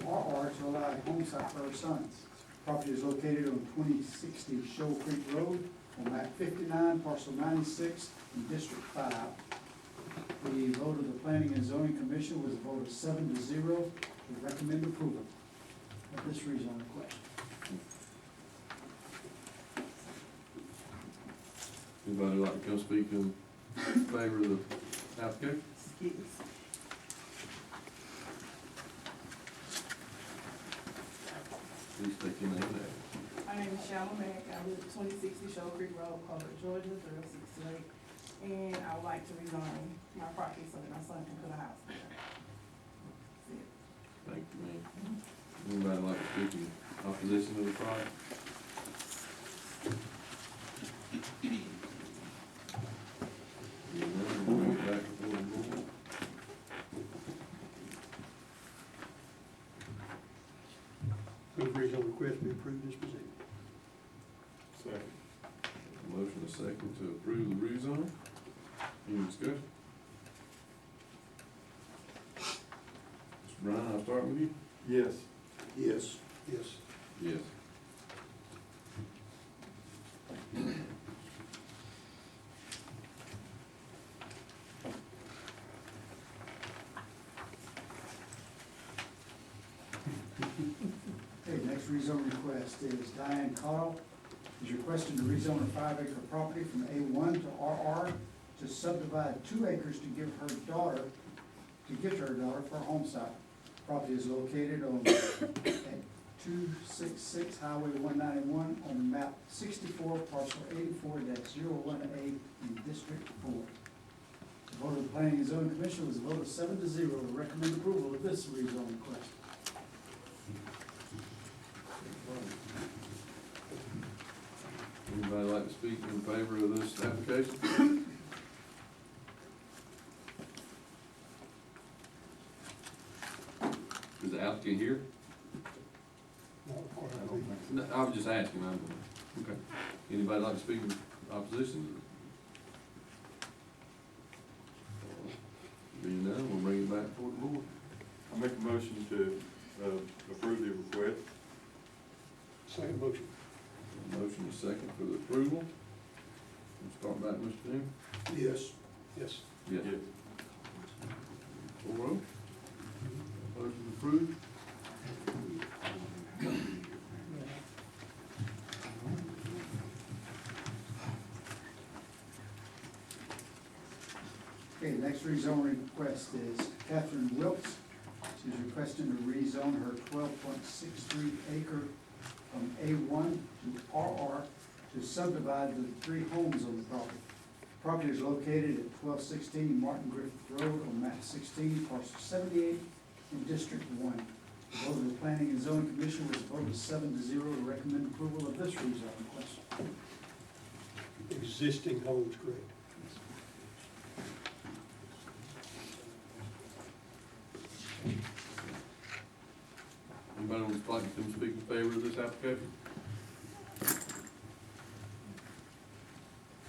RR to allow a home site for her sons. Property is located on 2060 Shoal Creek Road on map 59, parcel 96 in District 5. The vote of the Planning and Zoning Commission was a vote of 7-0 to recommend approval of this rezone request. Anybody like to come speak in favor of the application? Please state your name and address. My name is Shalma Mack, I live at 2060 Shoal Creek Road, Colbert, Georgia, 068. And I would like to rezone my property so that my son can put a house there. That's it. Thank you, ma'am. Anybody like to speak in opposition to the project? Hearing none, we'll bring it back before the board. Move rezone request be approved as presented. Second. Motion is second to approve the rezone. Any discussion? Mr. Brown, I'll start with you. Yes. Yes. Yes. Yes. Okay, next rezone request is Diane Cottle. Is requesting to rezone a 5 acre property from A1 to RR to subdivide 2 acres to give her daughter, for a home site. Property is located on at 266 Highway 191 on map 64, parcel 84-01A in District 4. The vote of the Planning and Zoning Commission was a vote of 7-0 to recommend approval of this rezone request. Anybody like to speak in favor of this application? Is the applicant here? not required I to don't be. think so. No, I was just asking, okay. Anybody like to speak in opposition? Being none, we'll bring it back for the board. I make a motion to, approve the request. Second motion. Motion is second for the approval. We'll start back, Mr. Jim. Yes. Yes. Yes. Yes. 4-0. Motion approved. Okay, next rezoning request is Catherine Wilkes. She's requesting to rezone her 12.63 acre from A1 to RR to subdivide the 3 homes on the property. Property is located at 1216 Martin Griffith Road on map 16, parcel 78 in District 1. The vote of the Planning and Zoning Commission was voted 7-0 to recommend approval of this rezone request. Existing homes, correct? Anybody would like to speak in favor of this application?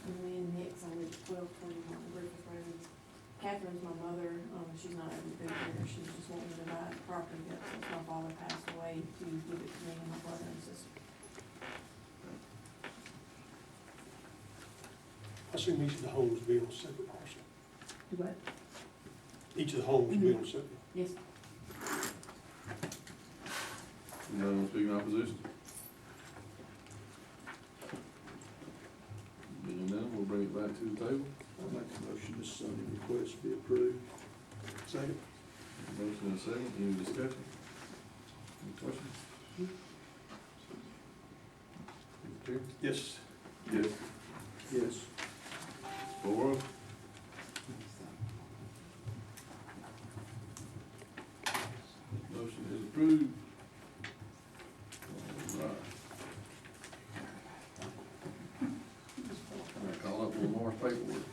And then next, I live at 1221 Griffith Road. Catherine's my mother, she's not able to be here, she's just wanting to divide the property up since my father passed away to give it to me and my brother and sister. I assume each of the homes will be on a separate parcel. Do what? Each of the homes will be on a separate. Yes. Anybody want to speak in opposition? Being none, we'll bring it back to the table. I make a motion this zoning request be approved. Second. Motion and a second, any discussion? Any questions? Mr. Chair? Yes. Yes. Yes. 4-0. Motion is approved. All right. I'm gonna call up a little more paperwork.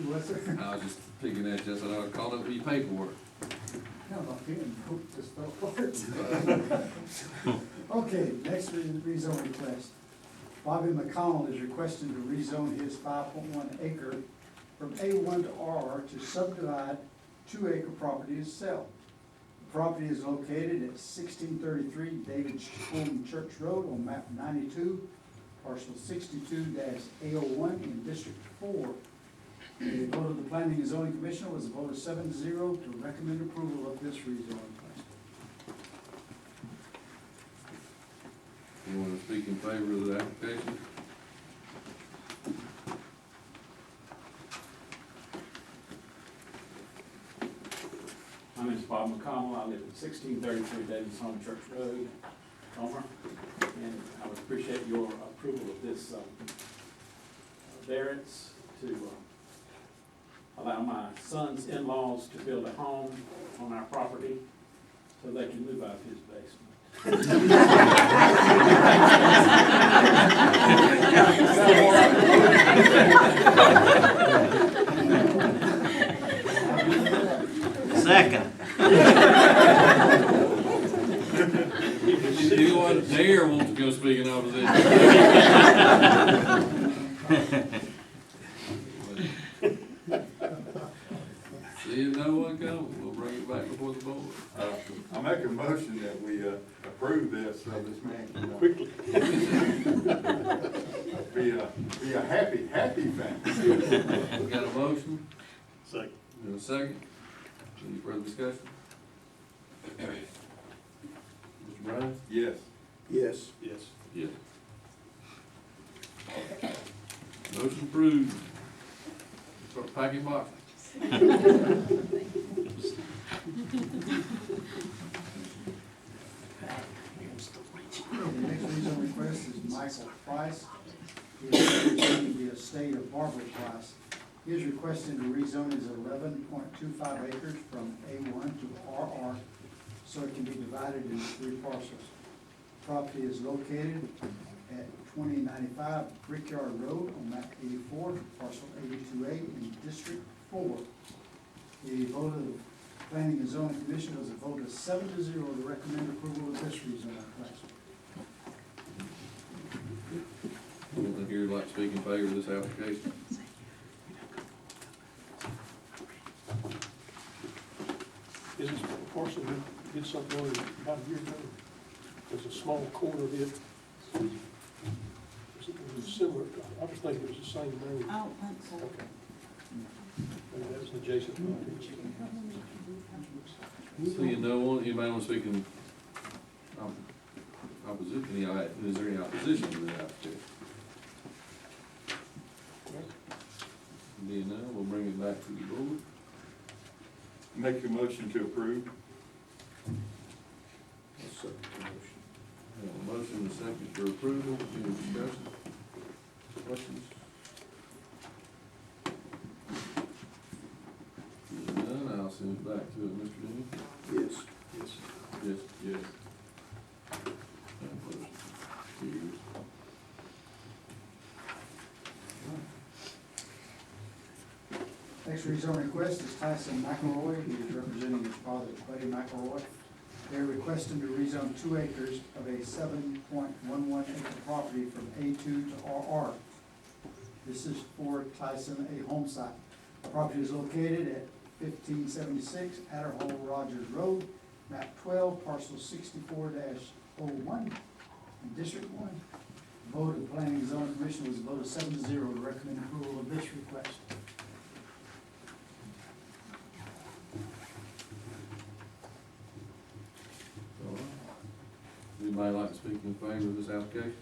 What's there? I was just picking at you, I said, I'll call up your paperwork. No, I'm getting hooked this apart. Okay, next rezone request. Bobby McConnell is requesting to rezone his 5.1 acre from A1 to RR to subdivide 2 acre property to sell. The property is located at 1633 David Fulton Church Road on map 92, parcel 62-A01 in District 4. The vote of the Planning and Zoning Commission was a vote of 7-0 to recommend approval of this rezone request. You want to speak in favor of the application? My name is Bob McConnell, I live at 1633 Davis Home Church Road, Homer, and I would appreciate your approval of this variance to allow my son's in-laws to build a home on our property so they can move out of his basement. Second. Anyone dare want to go speak in opposition? Seeing no one come, we'll bring it back before the board. I make a motion that we, approve this, so this man can, Quickly. be a happy family. We got a motion Second. and a second. Any further discussion? Mr. Brown? Yes. Yes. Yes. Yes. Motion approved. Start packing boxes. The next rezone request is Michael Price. He is representing the estate of Barbara Price. He is requesting to rezone his 11.25 acres from A1 to RR so it can be divided into 3 parcels. Property is located at 2095 Brickyard Road on map 84, parcel 82A in District 4. The vote of the Planning and Zoning Commission was a vote of 7-0 to recommend approval of this rezone request. Anyone here would like to speak in favor of this application? Is this parcel that did something on it about a year ago? There's a small corner of it. It was similar, I was thinking it was the same name. I don't think so. Okay. Maybe that was an adjacent property. Seeing no one, anybody want to speak in opposition, is there any opposition to the application? Being none, we'll bring it back to the board. Make a motion to approve. I'll second the motion. We have a motion and a second for approval, any discussion? Questions? Seeing none, I'll send it back to Mr. Denny. Yes. Yes. Yes, yes. That motion carries. Next rezone request is Tyson McElroy, he is representing his father, Buddy McElroy. They're requesting to rezone 2 acres of a 7.11 acre property from A2 to RR. This is for Tyson, a home site. The property is located at 1576 Adderhole Rogers Road, map 12, parcel 64-01, in District 1. The vote of the Planning and Zoning Commission was a vote of 7-0 to recommend approval of this request. Anybody like to speak in favor of this application?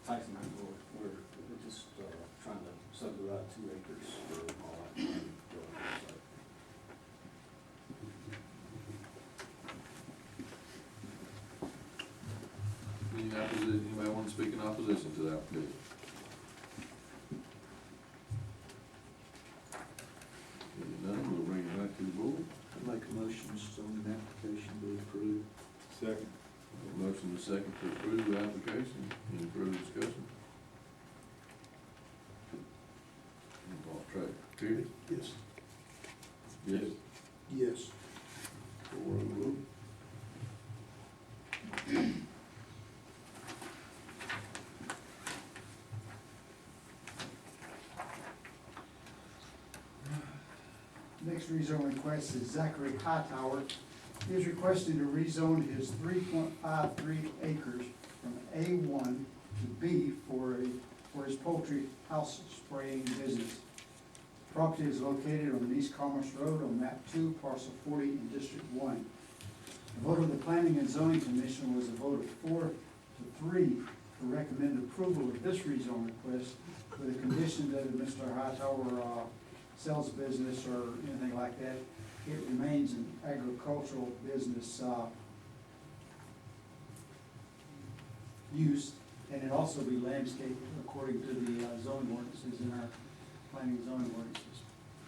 Tyson, we're just trying to subdivide 2 acres for all that land. Any opposition, anybody want to speak in opposition to the application? Seeing none, we'll bring it back to the board. I make a motion, zoning application be approved. Second. A motion and a second to approve the application, any further discussion? Off track, Terry? Yes. Yes. Yes. 4-0 vote. Next rezone request is Zachary Hightower. He is requesting to rezone his 3.53 acres from A1 to B for his poultry house spraying business. Property is located on East Commerce Road on map 2, parcel 40 in District 1. The vote of the Planning and Zoning Commission was a vote of 4-3 to recommend approval of this rezone request with the condition that if Mr. Hightower sells business or anything like that, it remains an agricultural business use, and it also be landscaped according to the zoning ordinances in our planning and zoning ordinances.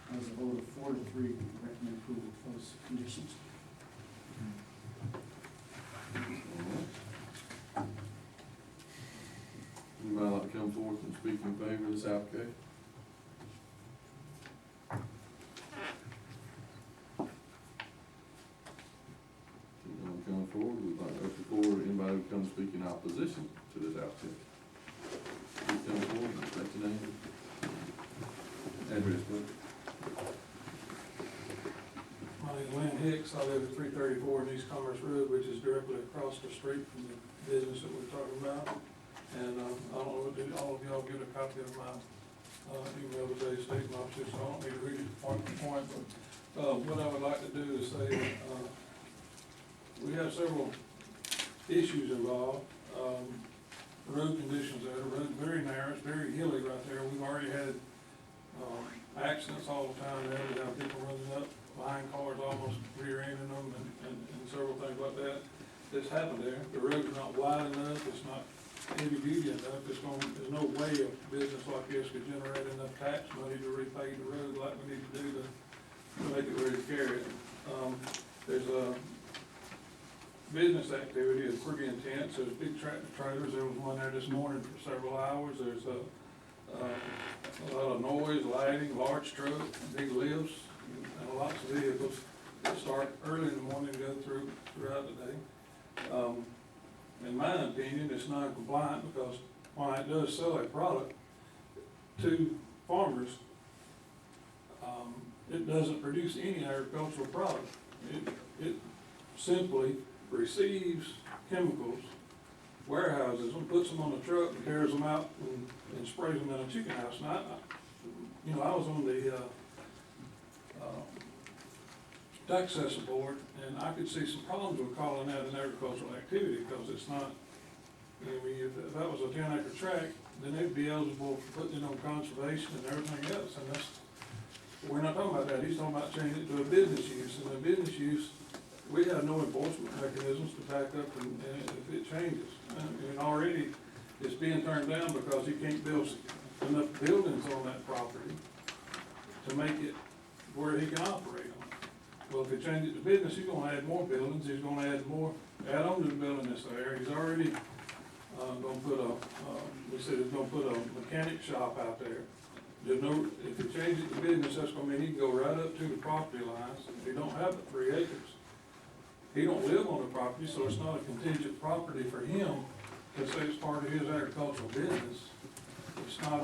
That was a vote of 4-3 to recommend approval of those conditions. Anybody like to come forth and speak in favor of this application? Anyone come forward, we'd like to open forward, anybody who comes speak in opposition to this application? Please come forward, state your name. Address, please. My name is Lynn Hicks, I live at 334 East Commerce Road, which is directly across the street from the business that we're talking about. And I don't know, did all of y'all get a copy of my email today stating officer, so I don't need to read it point for point, but what I would like to do is say that we have several issues involved. The road conditions there, the road's very narrow, it's very hilly right there. We've already had accidents all the time there. We have people running up behind cars, almost rear-ending them and several things like that. This happened there. The road's not wide enough, it's not heavy duty enough. There's no way a business like this could generate enough tax money to repave the road like we need to do to make it ready to carry it. There's a business activity is pretty intense. There's big tractor trailers. There was one there this morning for several hours. There's A lot of noise, lighting, large trucks, big lifts, and lots of vehicles that start early in the morning and go throughout the day. In my opinion, it's non-compliant because while it does sell a product to farmers, it doesn't produce any agricultural product. It simply receives chemicals, warehouses them, puts them on the truck and carries them out and sprays them in a chicken house. And I was on the tax assessor board, and I could see some problems with calling that an agricultural activity, because it's not, if that was a 10-acre tract, then they'd be eligible for putting it on conservation and everything else, and we're not talking about that. He's talking about changing it to a business use, and a business use, we have no enforcement mechanisms to back up and if it changes. And already it's being turned down because he can't build enough buildings on that property to make it where he can operate on it. Well, if he changes it to business, he's gonna add more buildings, he's gonna add on to the building that's there. He's already gonna put we said he's gonna put a mechanic shop out there. If you change it to business, that's gonna mean he can go right up to the property lines. If he don't have the 3 acres, he don't live on the property, so it's not a contingent property for him to say it's part of his agricultural business. It's not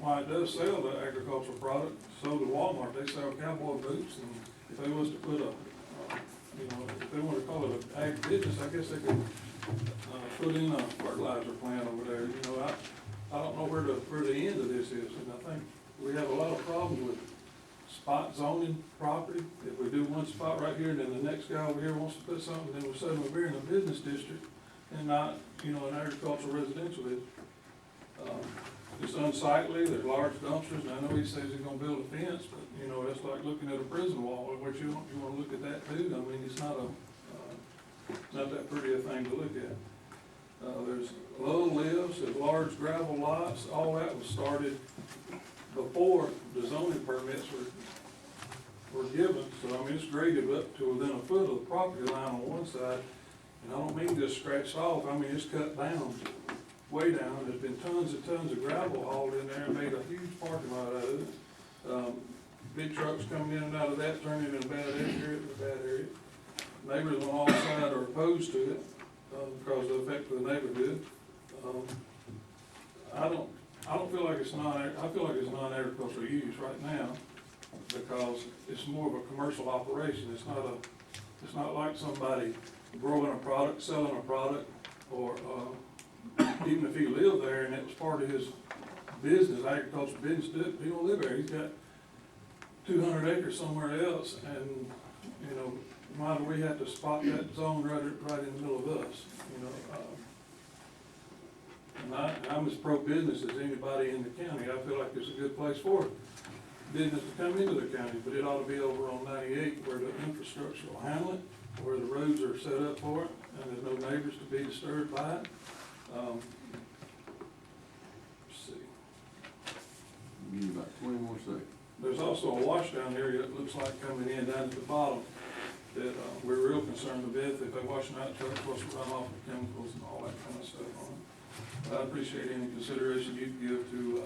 while it does sell the agricultural product, so do Walmart. They sell cowboy boots, and if they was to put if they want to call it an ag business, I guess they could put in a fertilizer plant over there. I don't know where the end of this is, and I think we have a lot of problems with spot zoning property. If we do one spot right here, and then the next guy over here wants to put something, then we're suddenly we're in a business district and not, an agricultural residential district. It's unsightly, there's large dumpsters, and I know he says he's gonna build a fence, but, that's like looking at a prison wall, which you wanna look at that too. I mean, it's not not that pretty a thing to look at. There's low lifts, there's large gravel lots, all that was started before the zoning permits were given. So, I mean, it's graded up to within a foot of the property line on one side, and I don't mean just scratched off, I mean, it's cut down, way down. There's been tons and tons of gravel hauled in there and made a huge parking lot out of it. Big trucks coming in and out of that, turning it in a bad area. Neighbors on all sides are opposed to it, because of the effect of the neighborhood. I don't feel like it's I feel like it's non-agricultural use right now, because it's more of a commercial operation. It's not like somebody growing a product, selling a product, or even if he lived there and it was part of his business, agricultural business, he don't live there. He's got 200 acres somewhere else, and why do we have to spot that zone right in the middle of us? And I'm as pro-business as anybody in the county. I feel like it's a good place for business to come into the county, but it ought to be over on 98 where the infrastructure will handle it, where the roads are set up for it, and there's no neighbors to be disturbed by it. Let's see. Give you about 20 more seconds. There's also a washdown area that looks like coming in down at the bottom that we're real concerned with. If they're washing out trucks, what's the runoff of chemicals and all that kind of stuff on it. But I appreciate any consideration you'd give to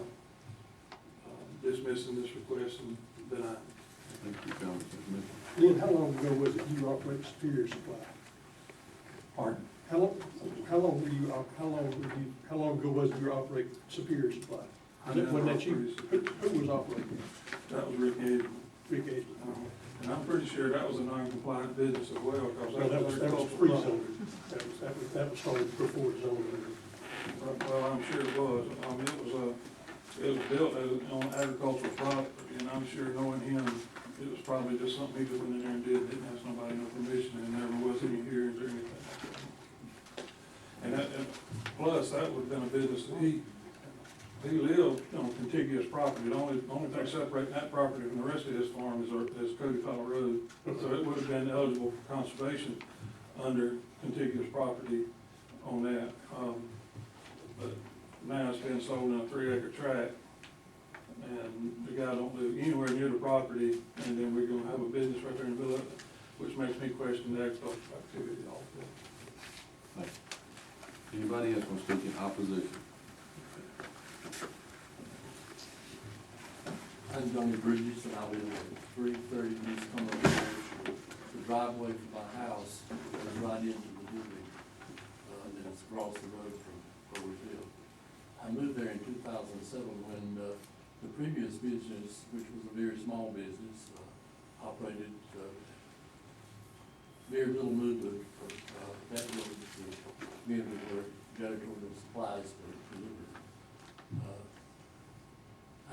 dismissing this request and denying. Thank you, Commissioner. Lynn, how long ago was it you operated Superior Supply? Pardon? How long ago was it you operated Superior Supply? When that you, who was operating? That was Rick Hayden. Rick Hayden. And I'm pretty sure that was a non-compliant business as well, because Well, that was agricultural pre-zoning. That was started before zoning. Well, I'm sure it was. I mean, it was built on agricultural property, and I'm sure knowing him, it was probably just something he went in there and did, didn't ask nobody no permission, and never was any hearings or anything. And plus, that would have been a business that he lived on contiguous property. The only thing separating that property from the rest of his farm is Cody Fowler Road. So it would have been eligible for conservation under contiguous property on that. But now it's been sold in a 3-acre tract, and the guy don't live anywhere near the property, and then we're gonna have a business right there in the middle of it, which makes me question the agricultural activity altogether. Thank you. Anybody else want to speak in opposition? I'm Johnny Bridges, and I live at 330 East Conroe Road. The driveway for my house is right into the building, and it's across the road from where we live. I moved there in 2007 when the previous business, which was a very small business, operated very little movement from that road to the community where janitorial supplies were delivered.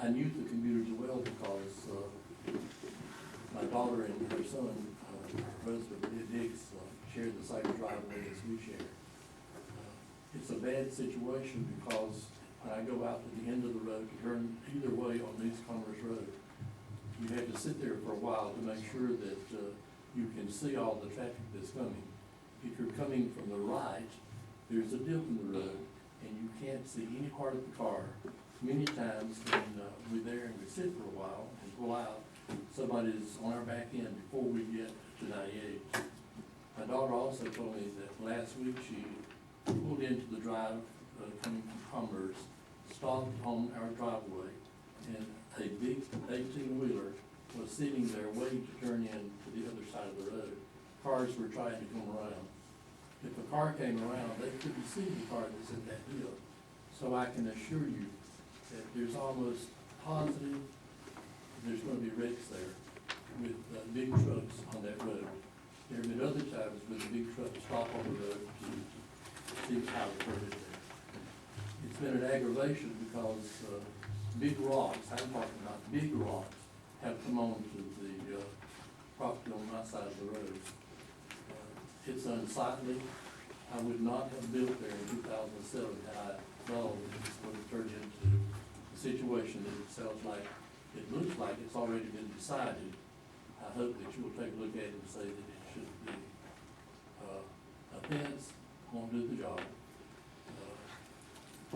I knew the community well because my daughter and her son, her husband, Dick's, shared the same driveway as we share. It's a bad situation because when I go out to the end of the road to turn either way on East Commerce Road, you have to sit there for a while to make sure that you can see all the traffic that's coming. If you're coming from the right, there's a dip in the road and you can't see any part of the car. Many times when we're there and we sit for a while and pull out, somebody's on our back end before we get to 98. My daughter also told me that last week she pulled into the drive coming from Commerce, stopped on our driveway, and a big 18-wheeler was sitting there waiting to turn in to the other side of the road. Cars were trying to come around. If a car came around, they couldn't see the car that's in that hill. So I can assure you that there's almost positive there's going to be wrecks there with big trucks on that road. There have been other times when the big trucks stop on the road to see how it's hurt there. It's been an aggravation because big rocks, I'm talking about big rocks, have come onto the property on my side of the road. It's unsightly. I would not have built there in 2007 had I known it's going to turn into a situation that it sounds like, it looks like it's already been decided. I hope that you will take a look at it and say that it should be a fence, won't do the job.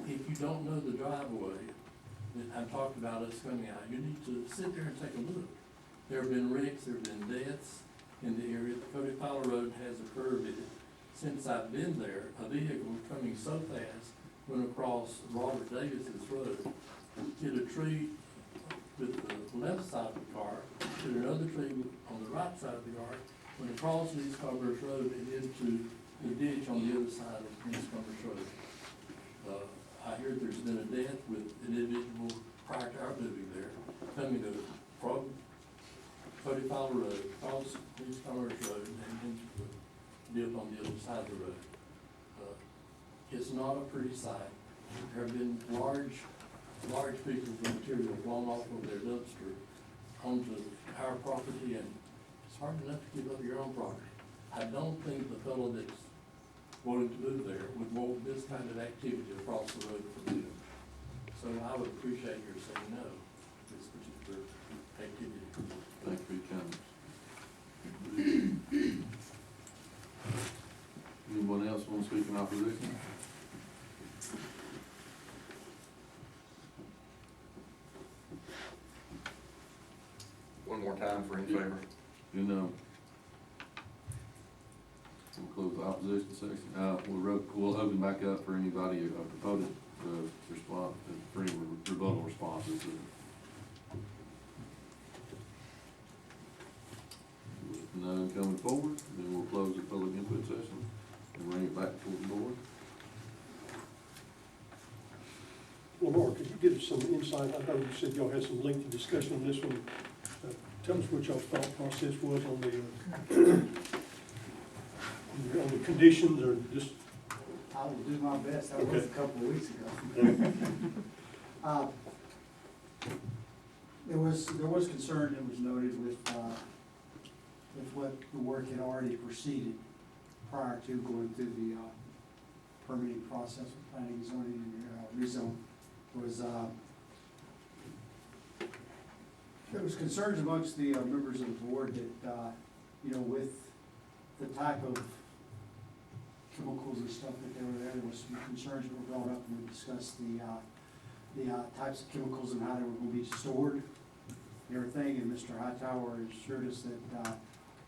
If you don't know the driveway that I'm talking about us coming out, you need to sit there and take a look. There have been wrecks, there have been deaths in the area. Cody Powell Road has a curve in it. Since I've been there, a vehicle coming so fast went across Robert Davis's road, hit a tree with the left side of the car, hit another tree on the right side of the yard, went across East Commerce Road and into the ditch on the other side of East Commerce Road. I hear there's been a death with an individual prior to our moving there, coming from Cody Powell Road, across East Commerce Road, and into the dip on the other side of the road. It's not a pretty sight. There have been large pieces of material blown off of their dumpster onto our property, and it's hard enough to give up your own property. I don't think the fellow that's wanting to move there would want this kind of activity across the road from them. So I would appreciate your saying no to this particular activity. Thank you for your comments. Anyone else want to speak in opposition? One more time for in favor. You know. We'll close the opposition section. We'll open back up for anybody proponent to respond, for any rebuttal responses. With none coming forward, then we'll close the public input session and bring it back toward the board. Lamar, could you give us some insight? I know you said y'all had some lengthy discussion on this one. Tell us what y'all's thought process was on the conditions, or just. I will do my best. That was Okay. a couple of weeks ago. There was concern that was noted with what the work had already proceeded prior to going through the permitting process with planning and zoning and rezone. There was concerns amongst the members of the board that, with the type of chemicals and stuff that there was some concerns that were brought up, and we discussed the types of chemicals and how they were going to be stored and everything, and Mr. Hightower assured us that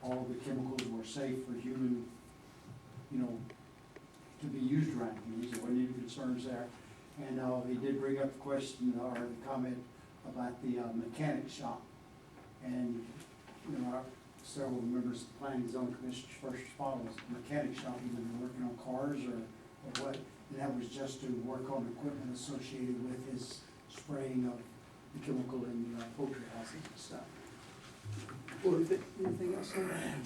all of the chemicals were safe for human, to be used around humans. There weren't any concerns there. And he did bring up the question or the comment about the mechanic shop. And, you know, our several members of the planning and zoning commission's first response was mechanic shop, either working on cars or what. And that was just to work on equipment associated with his spraying of the chemical in the poultry houses and stuff. Anything else on that?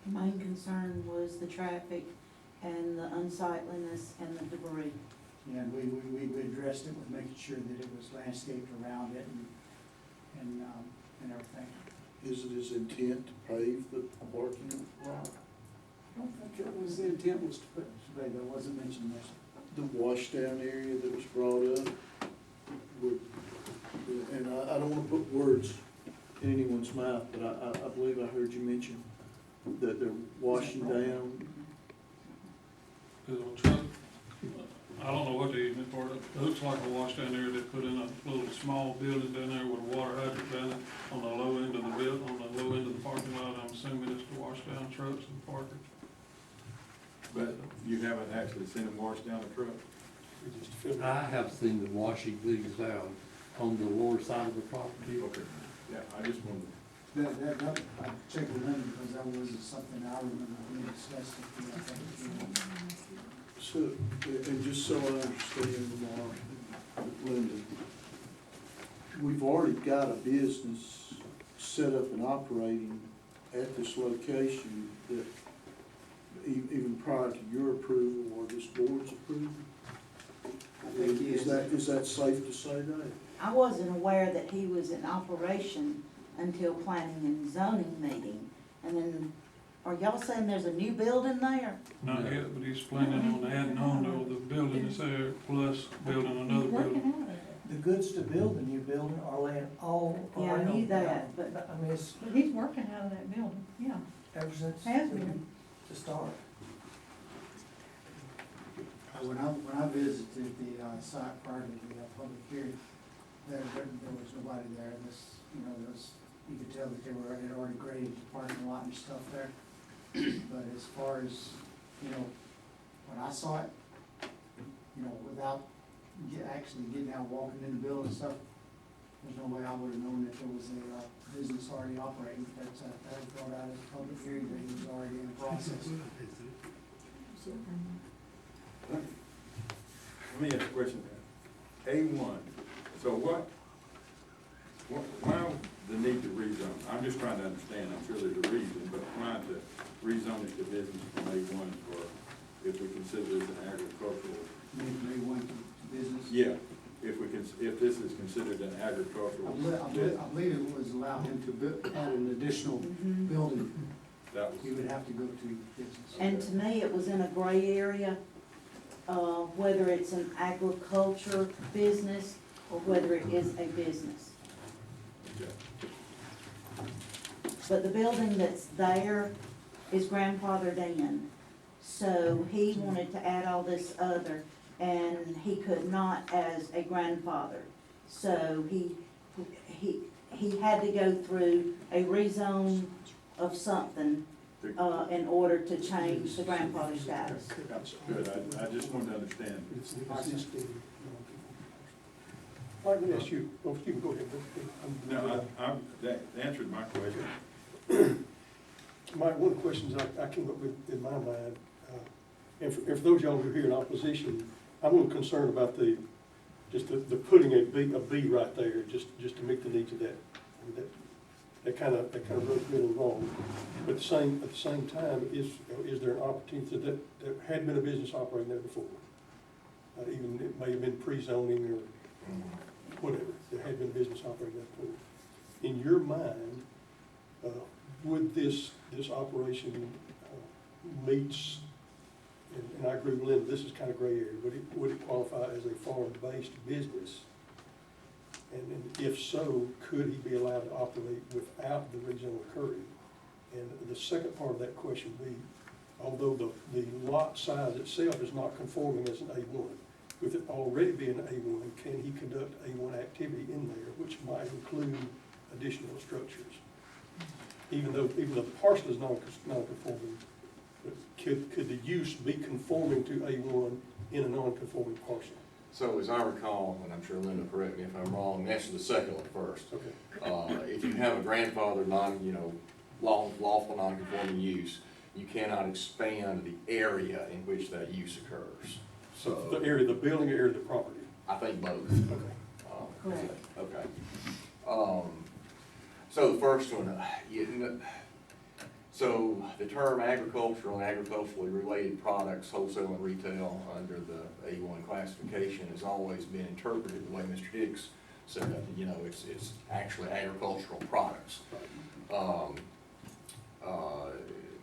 The main concern was the traffic and the unsightliness and the debris. Yeah, and we addressed it with making sure that it was landscaped around it and everything. Is it his intent to pave the parking lot? I don't think it was, the intent was to put, that wasn't mentioned there. The washdown area that was brought up? And I don't wanna put words in anyone's mouth, but I believe I heard you mention that they're washing down. Cause on truck, I don't know what they even for it. It looks like a wash down there. They put in a little small building down there with a water hydrant down it on the low end of the on the low end of the parking lot. I'm assuming it's to wash down trucks and parkers. But you haven't actually seen them wash down the truck? I have seen the washing things down on the lower side of the property. Okay, yeah, I just wanted. That, I checked with Linda because that wasn't something I remember being discussed at the, So, and just so I understand, Mark, Linda, we've already got a business set up and operating at this location that even prior to your approval or this board's approval? I think he is. Is that safe to say that? I wasn't aware that he was in operation until planning and zoning meeting. And then, are y'all saying there's a new building there? Not yet, but he's planning on adding on to the building that's there, plus building another building. The goods to build the new building are laying all Yeah, I knew that, but I mean, it's He's working out of that building, yeah. ever since. Has been. To start. When I visited the site prior to the public hearing, there was nobody there. This, you know, you could tell that they had already graded the parking lot and stuff there. But as far as, you know, when I saw it, you know, without actually getting out, walking in the building and stuff, there's no way I would have known that there was a business already operating. That was brought out at the public hearing that he was already in the process. Let me ask a question. A1, so why the need to rezone? I'm just trying to understand, I'm sure there's a reason, but why to rezone it to business from A1 for, if we consider this an agricultural? Maybe one business. Yeah, if this is considered an agricultural. I believe it was allowed him to add an additional building. That was. He would have to go to business. And to me, it was in a gray area, whether it's an agriculture business or whether it is a business. Okay. But the building that's there is grandfathered in. So he wanted to add all this other, and he could not as a grandfather. So he had to go through a rezone of something, in order to change the grandfather status. Good, I just wanted to understand. All right, let me ask you, well, you can go ahead. No, that answered my question. One of the questions I came up with in my mind, and for those of y'all who are here in opposition, I'm a little concerned about the putting a B right there, just to meet the needs of that. I mean, that kind of rubs me a little wrong. But at the same time, is there an opportunity that there had been a business operating there before? Even it may have been pre-zoning or whatever, there had been a business operating there before. In your mind, would this operation meets, and I agree with Linda, this is kind of gray area, but would it qualify as a farm-based business? And if so, could he be allowed to operate without the rezone occurring? And the second part of that question would be, although the lot size itself is not conforming as an A1, with it already being an A1, can he conduct A1 activity in there, which might include additional structures? Even though the parcel is non-conforming, but could the use be conforming to A1 in a non-conforming parcel? So as I recall, and I'm sure Linda correct me if I'm wrong, answer the second one first. Okay. If you have a grandfather lawful non-conforming use, you cannot expand the area in which that use occurs. So the area, the building area of the property? I think both. Okay. Correct. Okay. So the first one, so the term agricultural and agriculturally related products, wholesale and retail, under the A1 classification has always been interpreted the way Mr. Hicks said, it's actually agricultural products.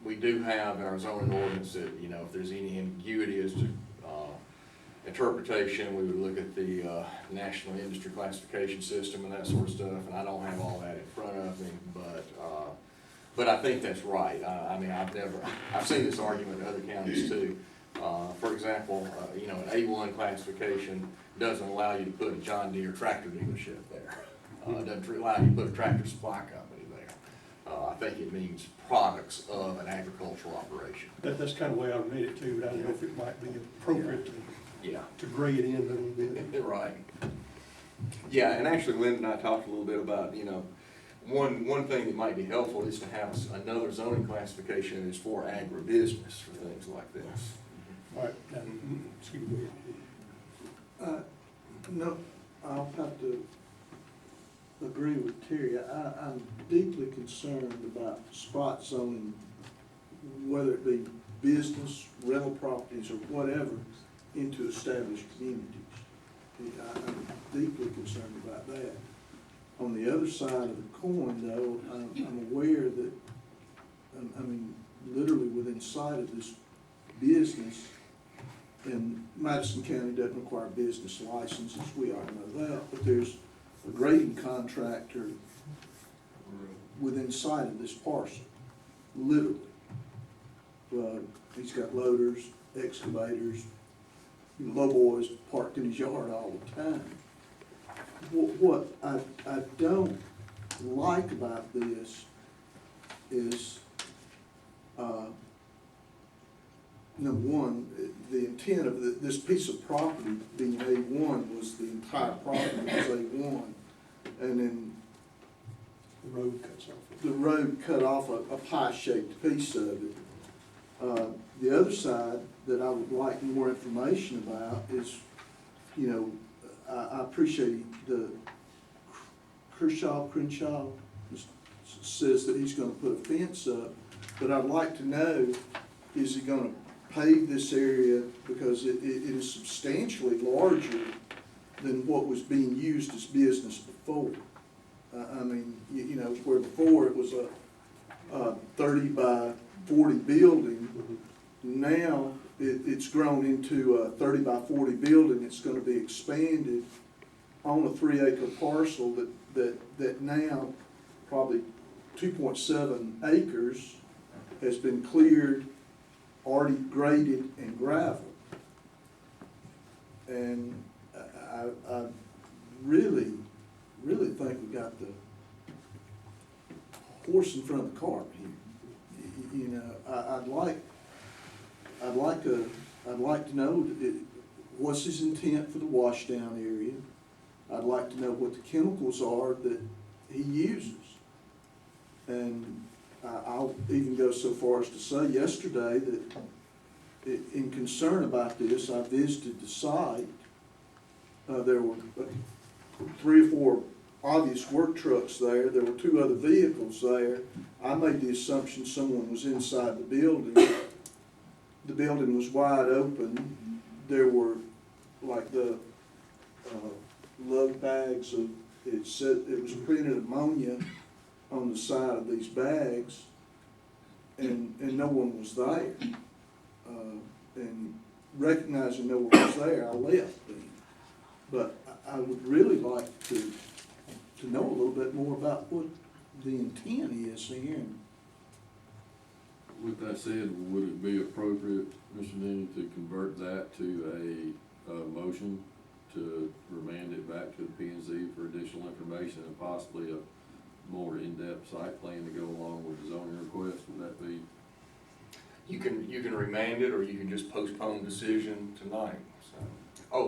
We do have in our zoning ordinance that, if there's any ambiguity as to interpretation, we would look at the National Industry Classification System and that sort of stuff, and I don't have all that in front of me, but I think that's right. I've seen this argument in other counties too. For example, an A1 classification doesn't allow you to put a John Deere tractor dealership there. It doesn't allow you to put a tractor supply company there. I think it means products of an agricultural operation. That's kind of the way I read it too, but I don't know if it might be appropriate to grade it in a little bit. Right. Yeah, and actually Linda and I talked a little bit about, one thing that might be helpful is to have another zoning classification that is for agribusiness for things like this. All right, excuse me. No, I'll have to agree with Terry. I'm deeply concerned about spot zoning, whether it be business, rental properties, or whatever, into established communities. I'm deeply concerned about that. On the other side of the coin, though, I'm aware that, literally within sight of this business, and Madison County doesn't require business licenses, we all know that, but there's a grading contractor within sight of this parcel, literally. He's got loaders, excavators, lowboys parked in his yard all the time. What I don't like about this is, number one, the intent of this piece of property being A1 was the entire property was A1, and then The road cuts off. the road cut off a pie-shaped piece of it. The other side that I would like more information about is, I appreciate the Crenshaw says that he's gonna put a fence up, but I'd like to know, is he gonna pave this area, because it is substantially larger than what was being used as business before. Where before it was a 30 by 40 building, now it's grown into a 30 by 40 building. It's gonna be expanded on a 3-acre parcel that now probably 2.7 acres has been cleared, already graded and graveled. And I really think we got the horse in front of the cart here. I'd like to know what's his intent for the washdown area. I'd like to know what the chemicals are that he uses. And I'll even go so far as to say yesterday that in concern about this, I visited the site. There were 3 or 4 obvious work trucks there. There were 2 other vehicles there. I made the assumption someone was inside the building. The building was wide open. There were like the lug bags of, it said it was printed ammonia on the side of these bags, and no one was there. And recognizing no one was there, I left then. But I would really like to know a little bit more about what the intent is here. With that said, would it be appropriate, Mr. Denny, to convert that to a motion to remand it back to the P&Z for additional information and possibly a more in-depth site plan to go along with the zoning request? Would that be? You can remand it, or you can just postpone decision tonight. So,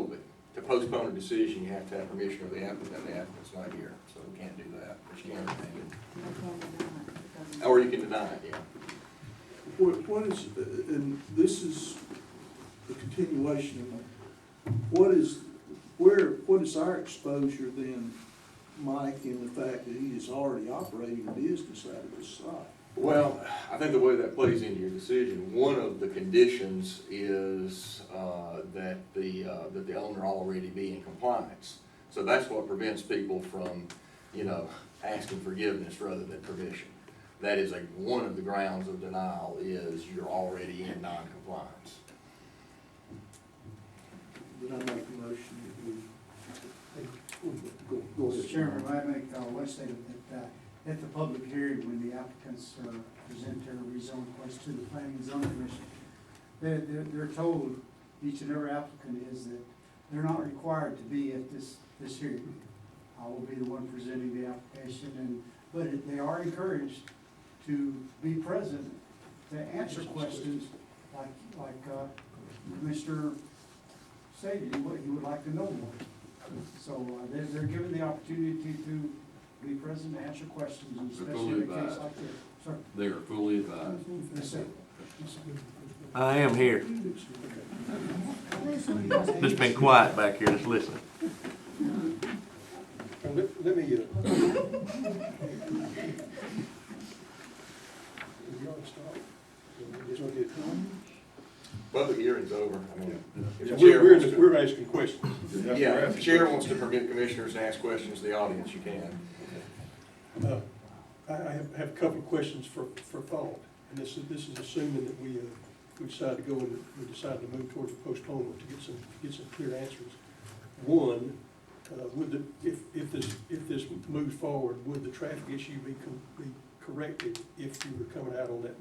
but to postpone a decision, you have to have permission of the applicant, the applicant's not here, so we can't do that, but you can entertain it. Or you can deny it, yeah. What is, and this is the continuation of what is our exposure then, Mike, in the fact that he is already operating a business out of this site? Well, I think the way that plays into your decision, one of the conditions is that the owner already be in compliance. So that's what prevents people from, asking forgiveness rather than permission. That is one of the grounds of denial is you're already in non-compliance. Did I make a motion that we, go ahead. Mr. Chairman, I make one statement that at the public hearing, when the applicants present their rezone request to the Planning and Zoning Commission, they're told, each and every applicant is that they're not required to be at this hearing. I will be the one presenting the application, but they are encouraged to be present to answer questions like Commissioner stated, he would like to know more. So they're given the opportunity to be present to answer questions, and especially in a case like this. Sir? They are fully advised. Yes, sir. I am here. Just been quiet back here, just listening. Let me, Public hearing's over. I mean, if the chair wants to- we're asking questions. Yeah, if the chair wants to permit commissioners to ask questions to the audience, you can. I have a couple of questions for thought, and this is assuming that we decide to go and we decide to move towards a postponement to get some clear answers. One, if this moves forward, would the traffic issue be corrected if you were coming out on the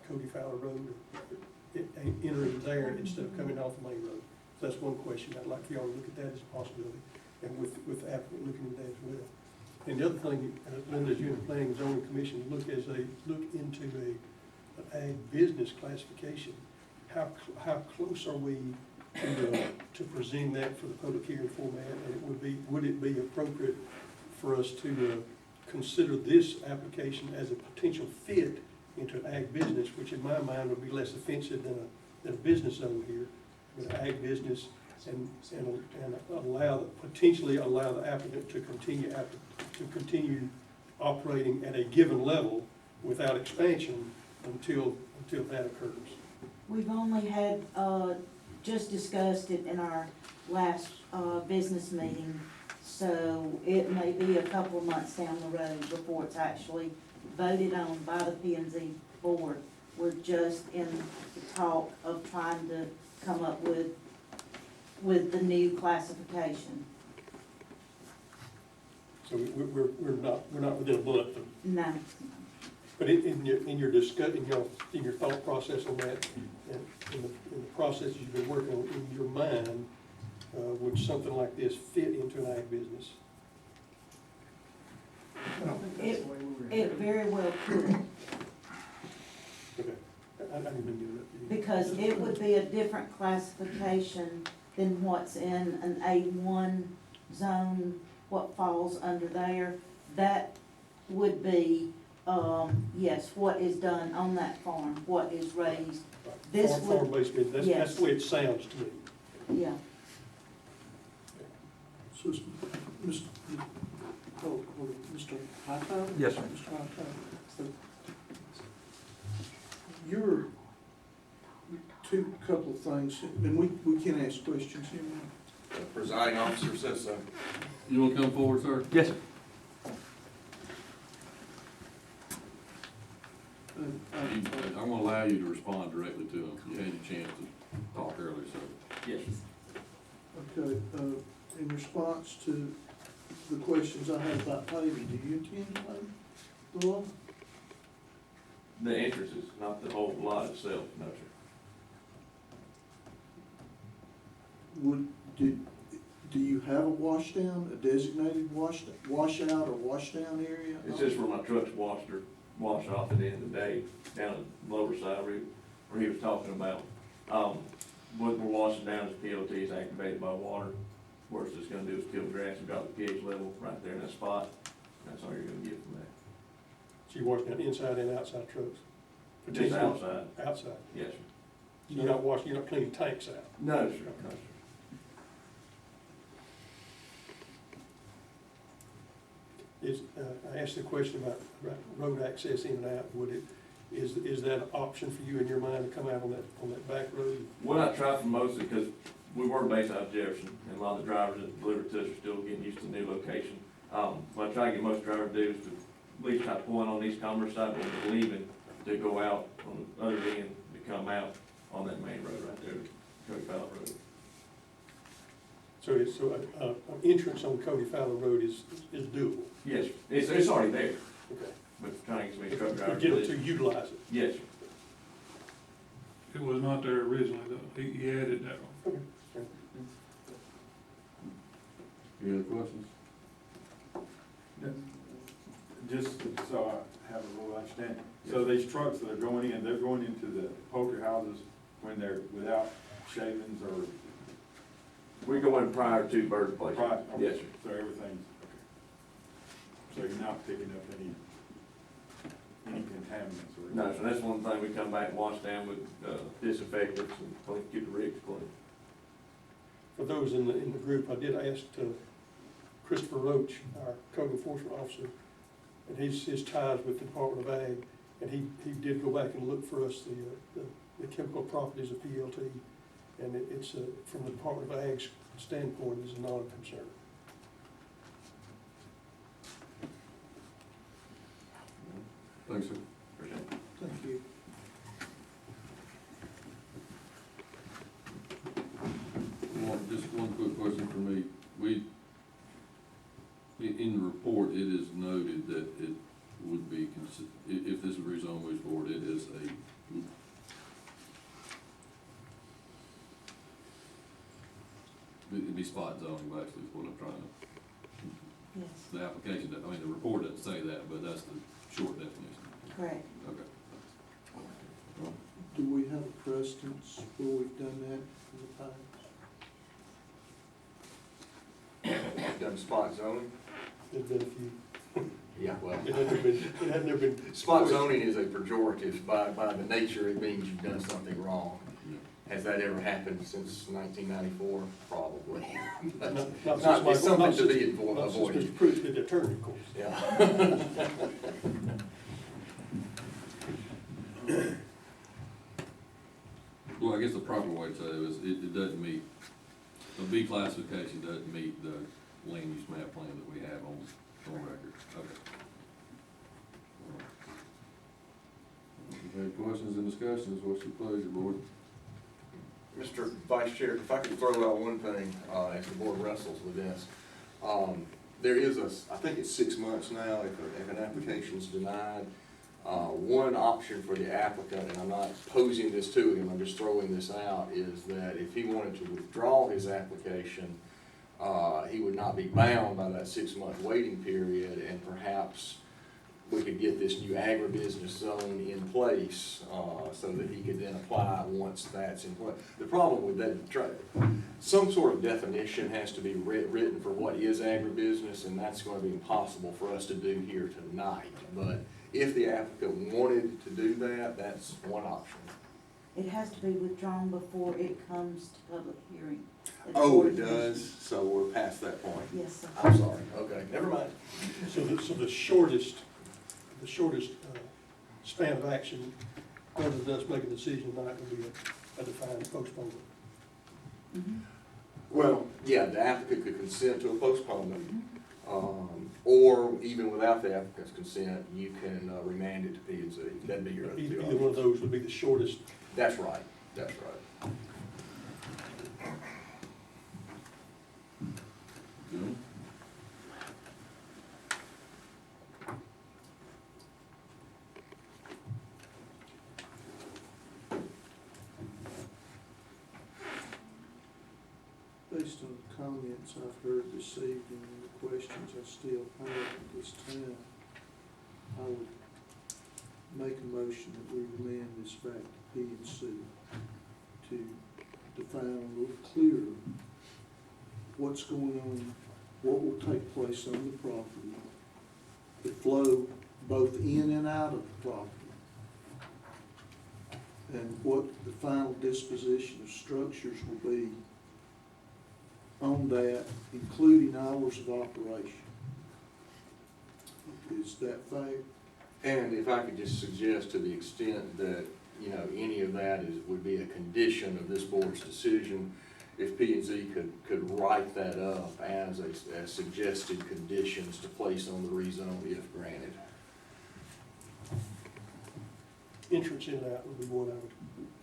Cody Fowler Road, entering there instead of coming off the main road? So that's one question. I'd like for y'all to look at that as a possibility, and with the applicant looking at that as well. And the other thing, Linda, as you and the Planning and Zoning Commission look into an ag business classification, how close are we to presenting that for the public hearing format? And would it be appropriate for us to consider this application as a potential fit into an ag business, which in my mind would be less offensive than a business zone here, with an ag business, and potentially allow the applicant to continue operating at a given level without expansion until that occurs. We've only had, just discussed it in our last business meeting, so it may be a couple of months down the road before it's actually voted on by the P&Z board. We're just in the talk of trying to come up with the new classification. So we're not within a month. No. But in your thought process on that, and in the process you've been working on in your mind, would something like this fit into an ag business? It very well could. Okay. I didn't mean to interrupt you. Because it would be a different classification than what's in an A1 zone, what falls under there. That would be, yes, what is done on that farm, what is raised. This would, Farm-based business, that's the way it sounds to me. yeah. So, Mr. Hightower? Yes, sir. Mr. Hightower, so you're, couple of things, and we can ask questions here now. The presiding officer says so. You want to come forward, sir? Yes, sir. I'm going to allow you to respond directly to him. You had your chance to talk earlier, so. Yes. Okay, in response to the questions I had about paving, do you intend to pave the lawn? The entrance is not the whole lot itself, no, sir. Do you have a washdown, a designated washout or washdown area? It's just where my trucks wash off at the end of the day, down the lower side where he was talking about. what we're washing down is PLT is activated by water. Worst it's gonna do is kill grass and drop the pH level right there in that spot. That's all you're gonna get from that. So you're washing down inside and outside trucks? Just outside. Outside? Yes, sir. You're not washing, you're not cleaning tanks out? No, sir, no, sir. I asked the question about road access in and out, is that an option for you in your mind to come out on that back road? What I try for most, because we work based out of Jefferson, and a lot of the drivers that deliver to us are still getting used to the new location. What I try to get most drivers to do is to at least try to pull in on East Commerce side, when they're leaving, to go out on the other end, to come out on that main road right there, Cody Fowler Road. So an entrance on Cody Fowler Road is doable? Yes, sir. It's already there, Okay. but trying to get some of these truck But drivers. get them to utilize it? Yes, sir. It was not there originally, though. He added that one. Okay. Any other questions? Just so I have a little understanding, so these trucks that are going in, they're going into the poultry houses when they're without shavings or We go in prior to bird place. prior? Yes, sir. So everything's, okay. So you're not picking up any contaminants or? No, so that's one thing, we come back and wash down with disinfectants and keep the rigs clean. For those in the group, I did ask Christopher Roach, our code enforcement officer, and his ties with the Department of Ag, and he did go back and look for us the chemical properties of PLT, and it's from the Department of Ag's standpoint, is a non-concern. Thanks, sir. Thank you. Just one quick question for me. In the report, it is noted that it would be, if this is rezoned moves forward, it is it'd be spot zoning, basically, is what I'm trying to. Yes, The application, I mean, the report doesn't say that, but that's the short definition. correct. Okay. Do we have a precedence where we've done that in the past? Done spot zoning? There's been a few. Yeah, well. It had never been. Spot zoning is a pejorative. By the nature, it means you've done something wrong. Has that ever happened since 1994? Probably. But it's something to be avoided. It's proof that the attorney, of course. Yeah. Well, I guess the proper way to say it is, it doesn't meet, the B classification doesn't meet the land use map plan that we have on record. Okay. Any questions and discussions? What's your pleasure, board? Mr. Vice Chair, if I could throw out one thing, as the board wrestles with this. There is I think it's 6 months now, if an application is denied. One option for the applicant, and I'm not posing this to him, I'm just throwing this out, is that if he wanted to withdraw his application, he would not be bound by that 6 month waiting period, and perhaps we could get this new agribusiness zone in place, so that he could then apply once that's in place. The problem with that, some sort of definition has to be written for what is agribusiness, and that's gonna be impossible for us to do here tonight. But if the applicant wanted to do that, that's one option. It has to be withdrawn before it comes to public hearing. Oh, it does? So we're past that point? Yes, sir. I'm sorry, okay, never mind. So the shortest span of action, other than us making a decision tonight, would be a defined postponement. Mhm. Well, yeah, the applicant could consent to a postponement, or even without the applicant's consent, you can remand it to P&Z. That'd be your other two Either one options. of those would be the shortest. That's right, that's right. Jim? Based on the comments I've heard this evening and the questions I still have at this time, I would make a motion that we remand this back to P&C to define a little clearer what's going on, what will take place on the property, the flow both in and out of the property, and what the final disposition of structures will be on that, including hours of operation. Is that fair? And if I could just suggest, to the extent that, you know, any of that would be a condition of this board's decision, if P and Z could write that up as suggested conditions to place on the rezone if granted. Entrance in and out would be what I would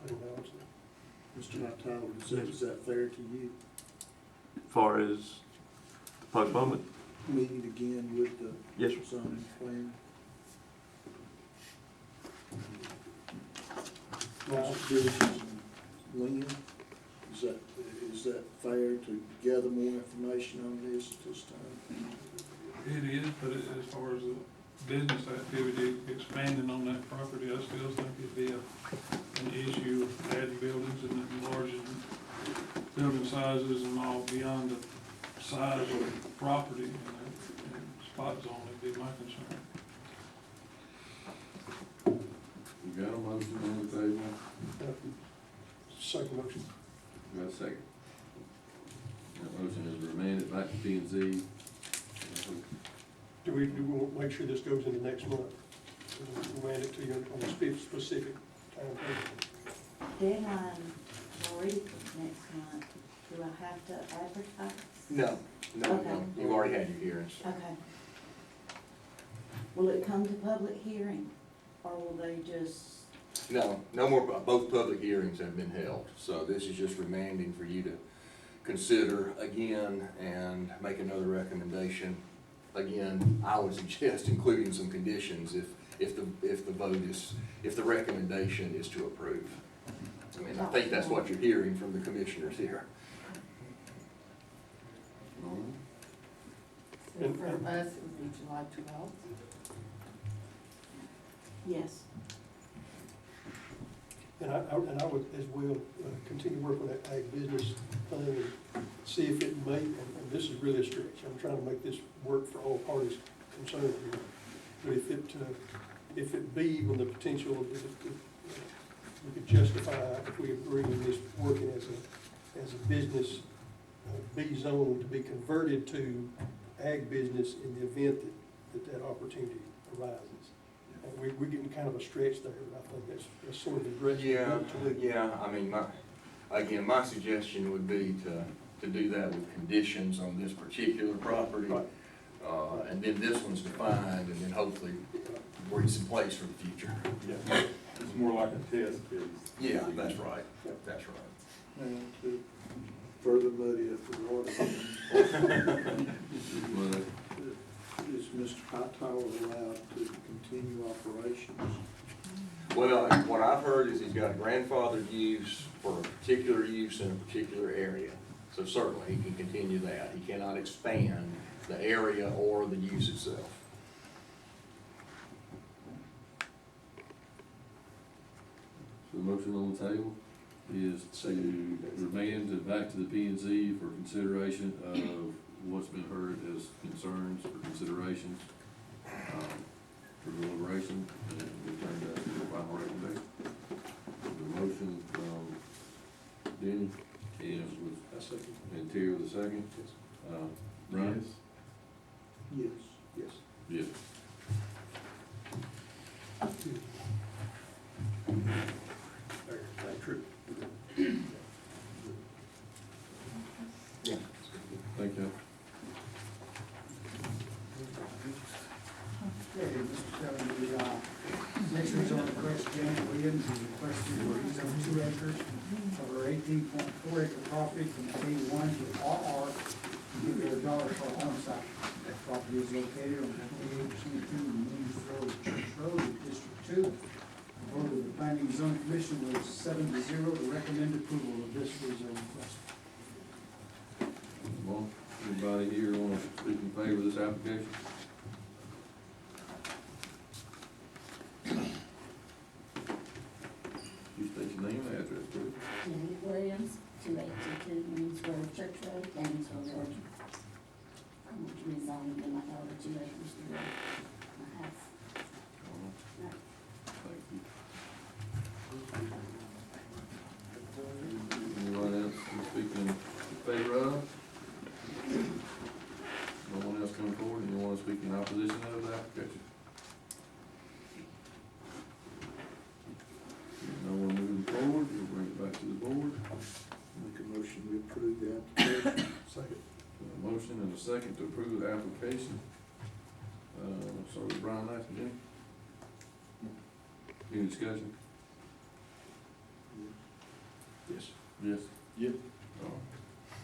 put in there also. Mr. Hightower, is that fair to you? Far as the postponement? Meeting again with the Yes, sir. zoning plan? Bridges and Lynn, is that fair to gather more information on this at this time? It is, but as far as the business activity expanding on that property, I still think it'd be an issue of adding buildings and enlarging building sizes and all beyond the size of the property and spot zone would be my concern. We got a motion on the table. Second motion. We got a second. That motion is remanded back to P and Z. Do we want to make sure this goes into next month? Remand it to you on a specific time frame? Deadline, Lori, next month. Do I have to advertise? No, Okay. You've already had your hearings. Okay. Will it come to public hearing, or will they just? No more, both public hearings have been held, so this is just remanding for you to consider again and make another recommendation. Again, I would suggest including some conditions if the recommendation is to approve. I mean, I think that's what you're hearing from the commissioners here. So for us, it would be July 12th. Yes. And I would as well continue to work on that ag business thing and see if it may, and this is really a stretch, I'm trying to make this work for all parties concerned here. But if it be even the potential of we could justify, if we agree on this working as a business, B zone to be converted to ag business in the event that opportunity arises. And we're getting kind of a stretch there, but I think that's sort of the direction. Yeah, I mean, my suggestion would be to do that with conditions on this particular property. Right. And then this one's defined, and then hopefully bring some place for the future. Yeah, it's more like a test case. Yeah, that's right, that's right. And to further muddy up the water, is Mr. Hightower allowed to continue operations? Well, what I've heard is he's got a grandfathered use for a particular use in a particular area. So certainly he can continue that. He cannot expand the area or the use itself. So the motion on the table is to remand it back to the P and Z for consideration of what's been heard as concerns for consideration, for deliberation, and return that to the final recommendation. The motion from Denny and Terry with a second. Brian? Yes. Yes. Yes. True. Yeah. Thank you. Okay, Mr. Chairman, the next rezone request, Janet Williams is requesting to rezone 2 acres of her 18.4 acre property from K1 to RR to give her $1 for a home site. That property is located on 2822 Williams Road, Church Road, in District 2. The vote of the Planning and Zoning Commission was 7-0 to recommend approval of this rezone request. Well, anybody here want to speak in favor of this application? You state your name and address, please. Janet Williams, 2 rezoning, and like all the commissioners do. I have. Thank you. Anyone else speaking in favor of? No one else coming forward? Anyone want to speak in opposition of the application? No one moving forward, we'll bring it back to the board. Make a motion to approve the application. Second. A motion and a second to approve the application. Start with Brian last, Jenny. Any discussion? Yes. Yes. Yep.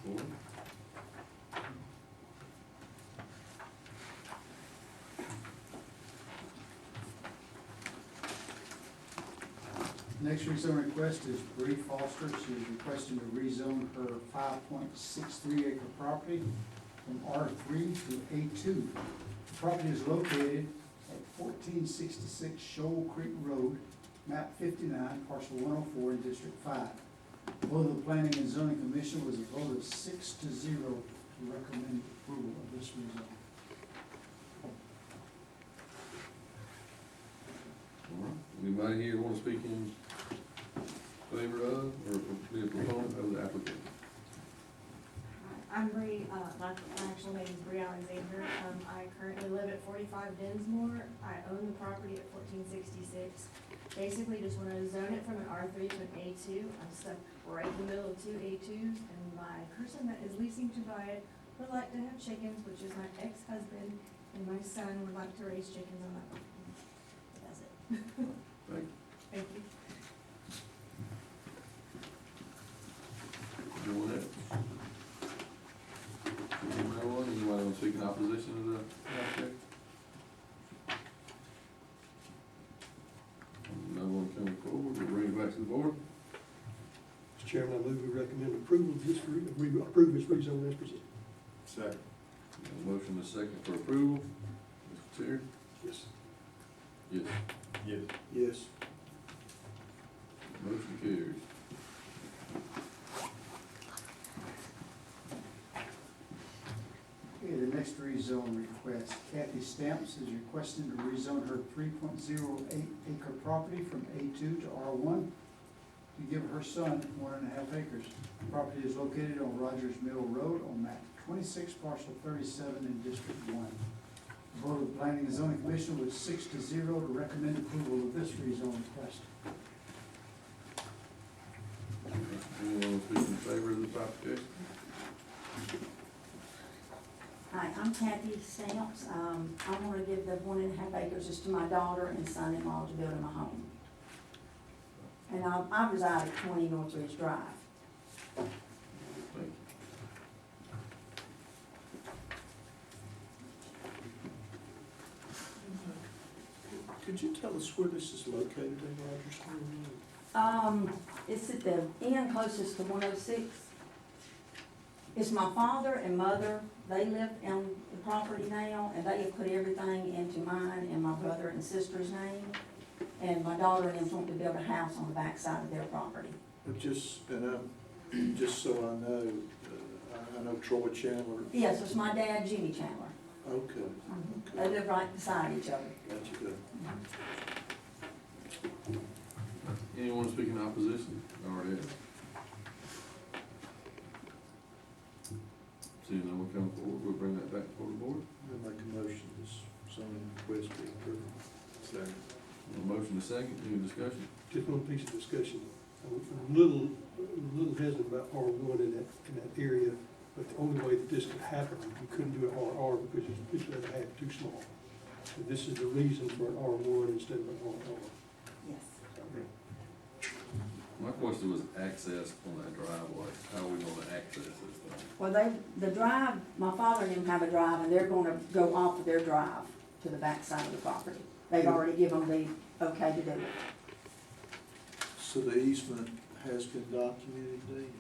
Board? Next rezone request is Bree Foster. She is requesting to rezone her 5.63 acre property from R3 to A2. The property is located at 1466 Shoal Creek Road, map 59, parcel 104 in District 5. Vote of the Planning and Zoning Commission was a vote of 6-0 to recommend approval of this rezone. All right. Anybody here want to speak in favor of, or be a proponent of the application? I'm Bree, my actual name is Bree Alexander. I currently live at 45 Dinsmore. I own the property at 1466. Basically, just want to zone it from an R3 to an A2. I'm stuck right in the middle of two A2s, and my person that is leasing to buy it would like to have chickens, which is my ex-husband, and my son would like to raise chickens on that property. That's it. Thank you. Thank you. Anyone else? Anyone want to speak in opposition to the application? No one coming forward, we'll bring it back to the board. Mr. Chairman, I move we recommend approval of this, approve this rezone as presented. Second. A motion and a second for approval. Mr. Terry? Yes. Yes. Yes. Yes. Motion carries. Okay, the next rezone request, Kathy Stamps is requesting to rezone her 3.08 acre property from A2 to R1 to give her son 1.5 acres. The property is located on Rogers Mill Road on map 26, parcel 37 in District 1. The vote of the Planning and Zoning Commission was 6-0 to recommend approval of this rezone request. Anyone speak in favor of this application? Hi, I'm Kathy Stamps. I want to give the 1.5 acres just to my daughter and son-in-law to build him a home. And I reside at 20 Northridge Drive. Thank you. Could you tell us where this is located in Rogers Mill? It's at the end closest to 106. It's my father and mother. They live on the property now, and they have put everything into mine and my brother and sister's name. And my daughter and them want to build a house on the back side of their property. But just so I know Troy Chandler. Yes, it's my dad, Jimmy Chandler. Okay. They live right beside each other. Gotcha, good. Anyone speak in opposition? Already have. Seeing no one come forward, we'll bring that back before the board. I'll make a motion this zoning request be approved. Second. A motion to second, any discussion? Just one piece of discussion. I'm a little hesitant about R1 in that area, but the only way that this could happen, you couldn't do it RR because it's too small. So this is the reason for an R1 instead of an RR. Yes. My question was access on that driveway. How are we gonna access this thing? Well, the drive, my father and them have a drive, and they're gonna go off of their drive to the back side of the property. They've already given the okay to do it. So the easement has been documented, Dean?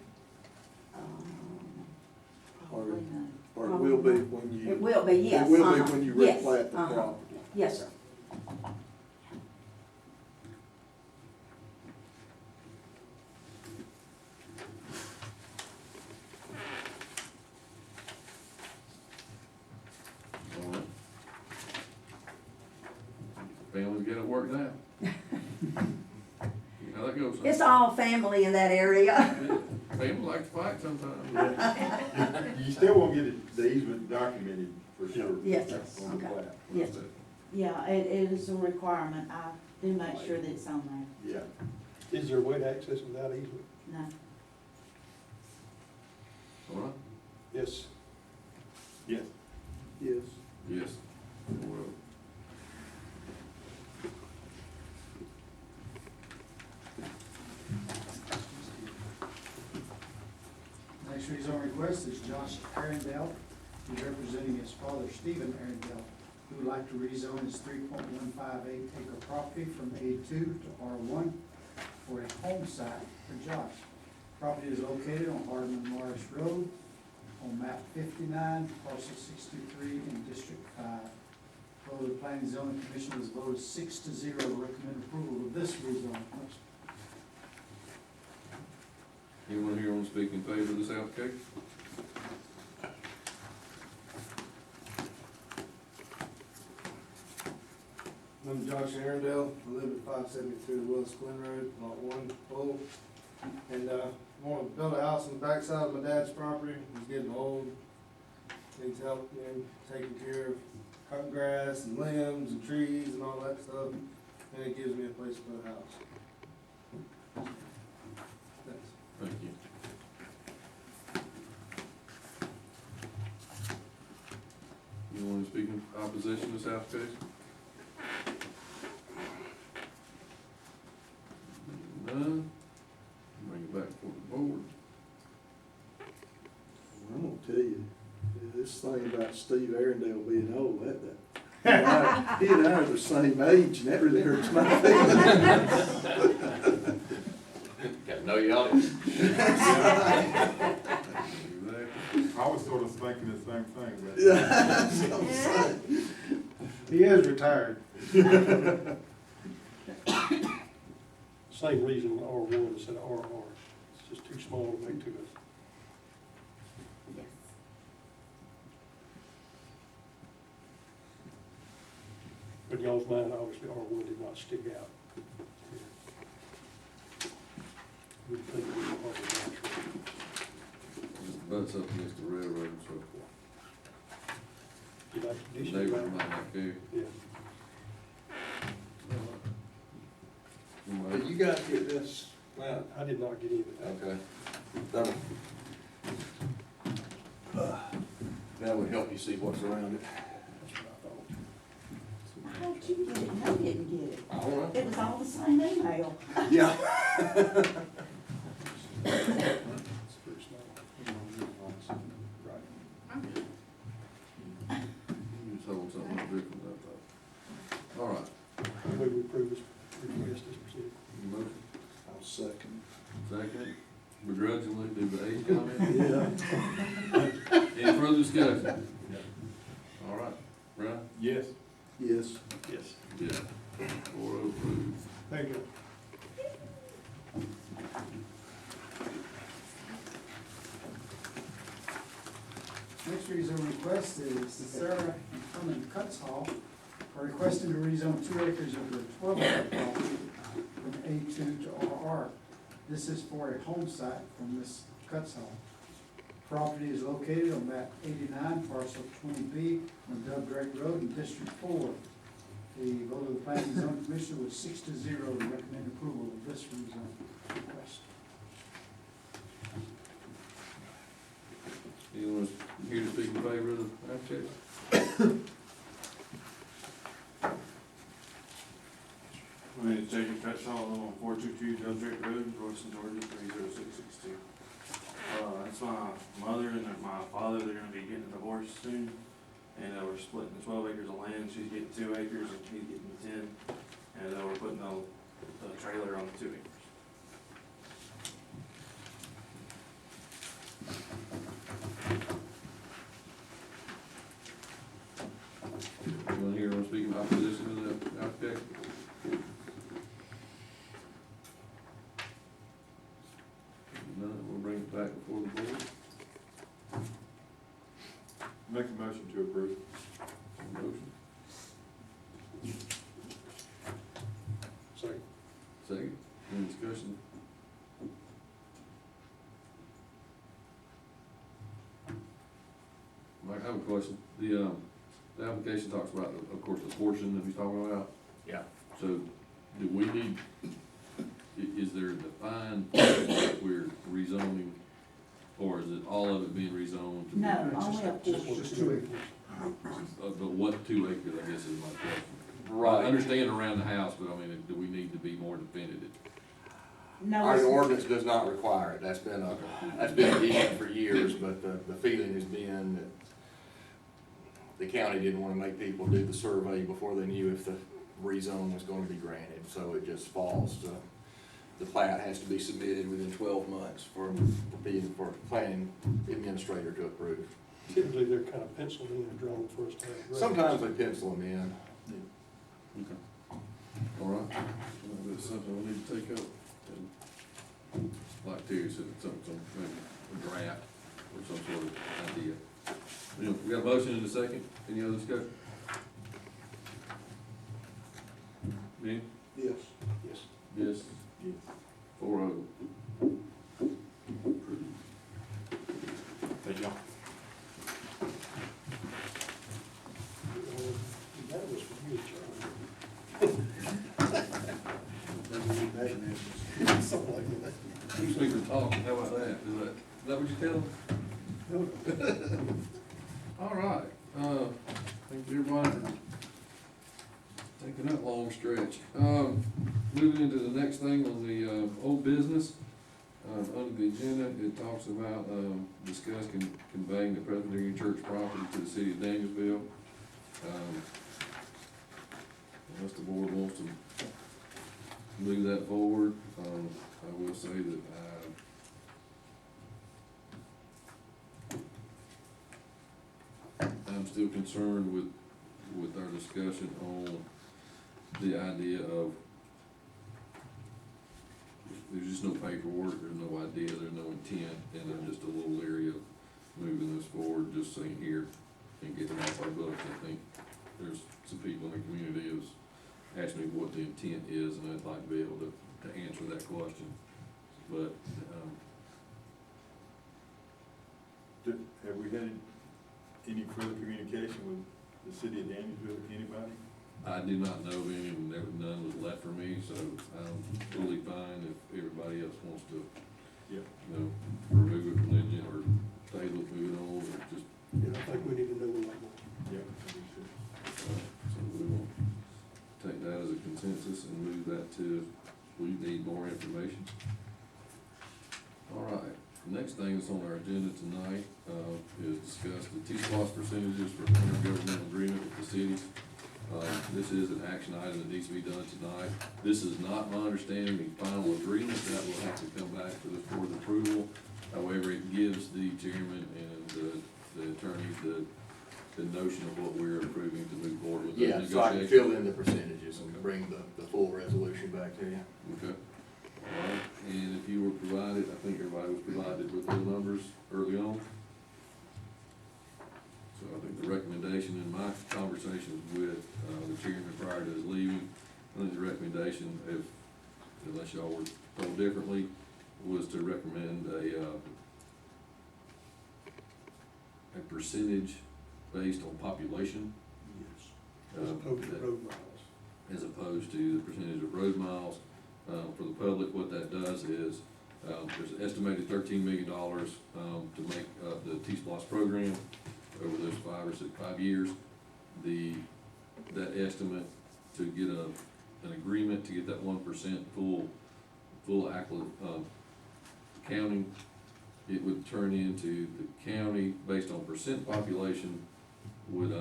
Probably not. Or it will be when you? It will be, yes. It will be when you Yes, replat the property? Yes, sir. Families get it worked out. You know how that goes. It's all family in that area. Yeah. Families like to fight sometimes. You still won't get the easement documented for sure. Yes, On the okay. plat. Yes, yeah, it is a requirement. I do make sure that it's on there. Yeah. Is there a way to access without easement? No. All right? Yes. Yes. Yes. Yes. Well, Next rezone request is Josh Arundel. He's representing his father, Stephen Arundel, who would like to rezone his 3.158 acre property from A2 to R1 for a home site for Josh. Property is located on Hardman Morris Road on map 59, parcel 63 in District 5. Vote of the Planning and Zoning Commission was voted 6-0 to recommend approval of this rezone. anyone here want to speak in favor of this application? I'm Josh Arundel. I live at 572 Willis Glen Road, lot 1, Bull. And I want to build a house on the backside of my dad's property. He's getting old. Needs help, taking care of cutting grass and limbs and trees and all that stuff. And it gives me a place to put a house. Thanks. Thank you. Anyone speak in opposition to this application? None? Bring it back for the board. I'm gonna tell you, this thing about Steve Arundel being old, he and I are the same age, and that really hurts my feelings. Gotta know your audience. I was sort of thinking the same thing, but. Yeah, that's what I'm saying. He is retired. Same reason R1 instead of RR. It's just too small to make two of us. Yes. But in y'all's mind, obviously R1 did not stick out. We think it was probably natural. Butts up against the railroad and so forth. You like conditions? Neighbors might not care. Yeah. Did you guys get this? I did not get any of it. Okay. That would help you see what's around it. How did you get it? I didn't get it. I don't know. It was all the same email. Yeah. It's pretty small. Right. You just hold something different, I thought. All right. The way we approve this request is proceeded. Motion, I'll second. second, begrudgingly, do the age comment? Yeah. Any further discussion? All right, Brian? Yes. Yes. Yes. Yeah. 4-0 approved. Thank you. Next rezone request is Sarah and Herman Cutzhall are requesting to rezone 2 acres of their 12-acre property from A2 to RR. This is for a home site from Ms. Cutzhall. Property is located on map 89, parcel 20B on Dub Drake Road in District 4. The vote of the Planning and Zoning Commission was 6-0 to recommend approval of this rezone request. Anyone here to speak in favor of the application? My name is Jacob Cutshaw, I live on 422 Dub Drake Road, Royston, Georgia, 30662. It's my mother and my father, they're gonna be getting a divorce soon, and we're splitting the 12 acres of land. She's getting 2 acres and he's getting 10, and we're putting the trailer on the 2 acres. Anyone here want to speak in opposition to the application? None, we'll bring it back before the board. Make a motion to approve. Motion. question. The application talks about, of course, the portion that he's talking about. Yeah. So, do we need, is there a defined that we're rezoning, or is it all of it being rezoned? No, only a Just portion. 2 acres. But what 2 acres, I guess is my question. Right. I understand around the house, but I mean, do we need to be more definitive? No, Our it's- ordinance does not require it, that's been an issue for years, but the feeling has been that the county didn't wanna make people do the survey before they knew if the rezone was gonna be granted, so it just falls to, the plat has to be submitted within 12 months for planning administrator to approve. Typically, they're kind of penciled in and drawn for us to have. Sometimes they pencil them in. Okay. All right. Well, that's something we need to take up. And like Terry said, some, maybe a draft or some sort of idea. You know, we got a motion in a second. Any other discussion? Me? Yes. Yes. Yes. Yes. 4-0. Good job. That was for you, Charlie. Something like that. Two speakers talking, how about that? Is that what you tell them? All right, thank you everybody for taking that long stretch. Moving into the next thing on the, old business, under the agenda, it talks about, discuss conveying the Presbyterian Church property to the city of Danielsville. Unless the board wants to move that forward, I will say that, I'm still concerned with our discussion on the idea of, there's just no paperwork, there's no idea, there's no intent, and I'm just a little leery of moving this forward, just saying here and getting it off our books. I think there's some people in the community who's asked me what the intent is, and I'd like to be able to answer that question. But, Have we had any further communication with the city of Danielsville, anybody? I do not know of any, and none was left for me, so I'm fully fine if everybody else wants to, Yeah. you know, remove it from the agenda, or table it, move it on, or just, Yeah, I think we need to know a lot more. Yeah. so we will take that as a consensus and move that to, we need more information. All right, the next thing that's on our agenda tonight, is discuss the T-SPOS percentages for intergovernmental agreement with the cities. This is an action item that needs to be done tonight. This is not my understanding, the final agreement, that will have to come back to the board's approval. However, it gives the chairman and the attorneys the notion of what we're approving to move forward with those Yeah, negotiations. so I can fill in the percentages and bring the full resolution back to you. Okay. All right, and if you were provided, I think everybody was provided with those numbers early on. So I think the recommendation in my conversations with, the chairman prior to his leaving, I think the recommendation, unless y'all were told differently, was to recommend a percentage based on population. Yes. As opposed to road miles. As opposed to the percentage of road miles. For the public, what that does is, there's an estimated $13 million, to make, the T-SPOS program over those 5 years. That estimate to get an agreement to get that 1% full counting, it would turn into the county, based on percent population, would,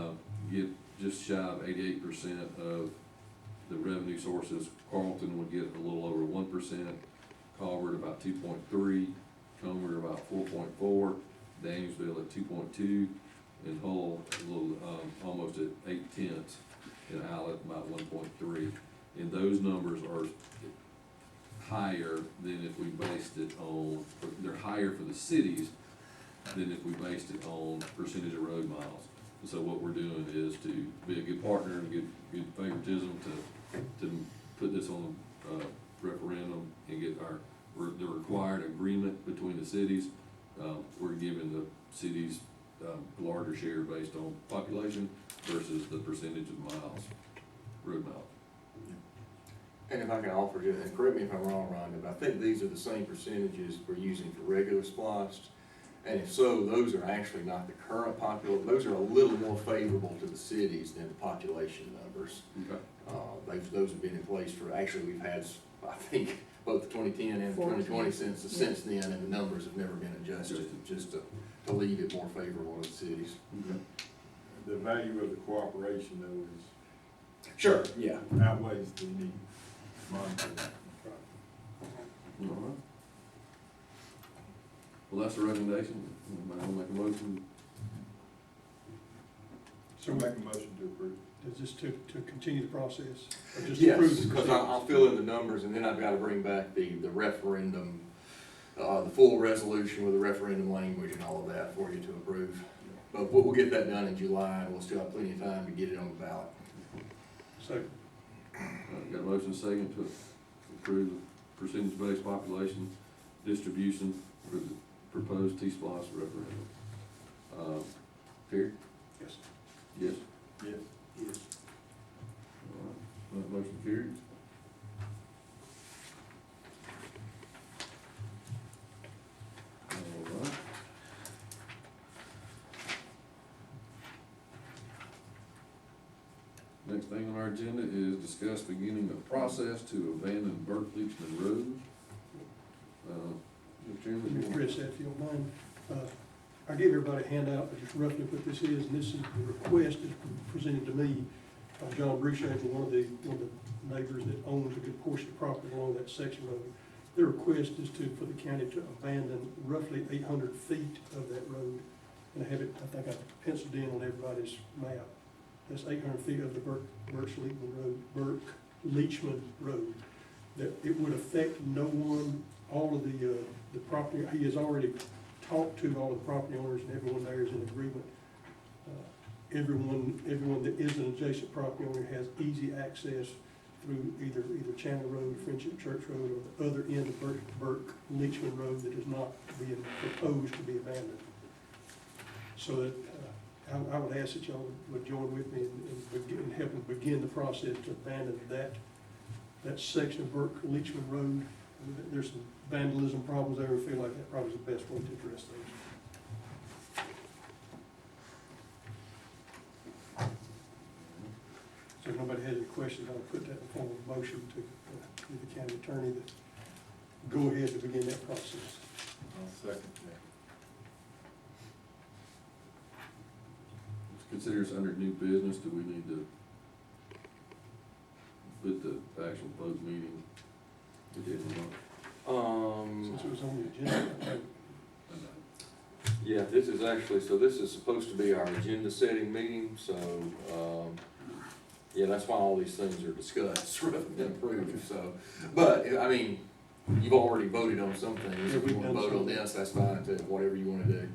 get just shy of 88% of the revenue sources. Carlton would get a little over 1%, Colbert about 2.3, Comer about 4.4, Danielsville at 2.2, and Hull a little, almost at 0.8, and Allen about 1.3. And those numbers are higher than if we based it on, they're higher for the cities than if we based it on percentage of road miles. So what we're doing is to be a good partner and good favoritism to put this on referendum and get the required agreement between the cities. We're giving the cities larger share based on population versus the percentage of miles, road miles. And if I can offer you, and correct me if I'm wrong, Rhonda, but I think these are the same percentages we're using for regular spliced. And if so, those are actually not the current those are a little more favorable to the cities than the population numbers. Okay. Those have been in place for, actually, we've had, I think, both the 2010 and 2020 since then, and the numbers have never been adjusted, just to leave it more favorable to the cities. Okay. The value of the cooperation though is. Sure, yeah. Outweighs the need. Monetary. All right. Well, that's the recommendation. I'll make a motion. So make a motion to approve. Is this to continue the process? Or just approve Yes, the because I'll fill in the numbers, and then I've got to bring back the referendum, the full resolution with the referendum language and all of that for you to approve. But we'll get that done in July, and we'll still have plenty of time to get it on the ballot. Second. Got a motion second to approve the percentage-based population distribution for the proposed T-Splosh referendum. Terry? Yes. Yes? Yes. Yes. All right, that motion carries. All right. Next thing on our agenda is discuss beginning a process to abandon Burke Leachman Road. Mr. Chairman, Let you me want- address that if you don't mind. I gave everybody a handout, but just roughly what this is, and this is the request is presented to me by John Breshaver, one of the neighbors that owns a good portion of property along that section road. Their request is for the county to abandon roughly 800 feet of that road. And I have it, I think I penciled in on everybody's map. That's 800 feet of the Burke Leachman Road. That it would affect no one, all of the property, he has already talked to all the property owners, and everyone there is in agreement. Everyone that is an adjacent property owner has easy access through either Chandler Road, Friendship Church Road, or the other end of Burke Leachman Road that is not being proposed to be abandoned. So that, I would ask that y'all would join with me in helping begin the process to abandon that section of Burke Leachman Road. There's some vandalism problems there, and feel like that probably is the best way to address those. So if nobody has any questions, I'll put that in form of a motion to give the county attorney the go ahead to begin that process. I'll second that. Consider this under new business. Do we need to put the actual closed meeting at the end of the month? Since it was on the agenda, Yeah, this is actually, so this is supposed to be our agenda setting meeting, so, yeah, that's why all these things are discussed rather than approved, so. But, I mean, you've already voted on some things. If you wanna vote on this, that's fine too, whatever you wanna do.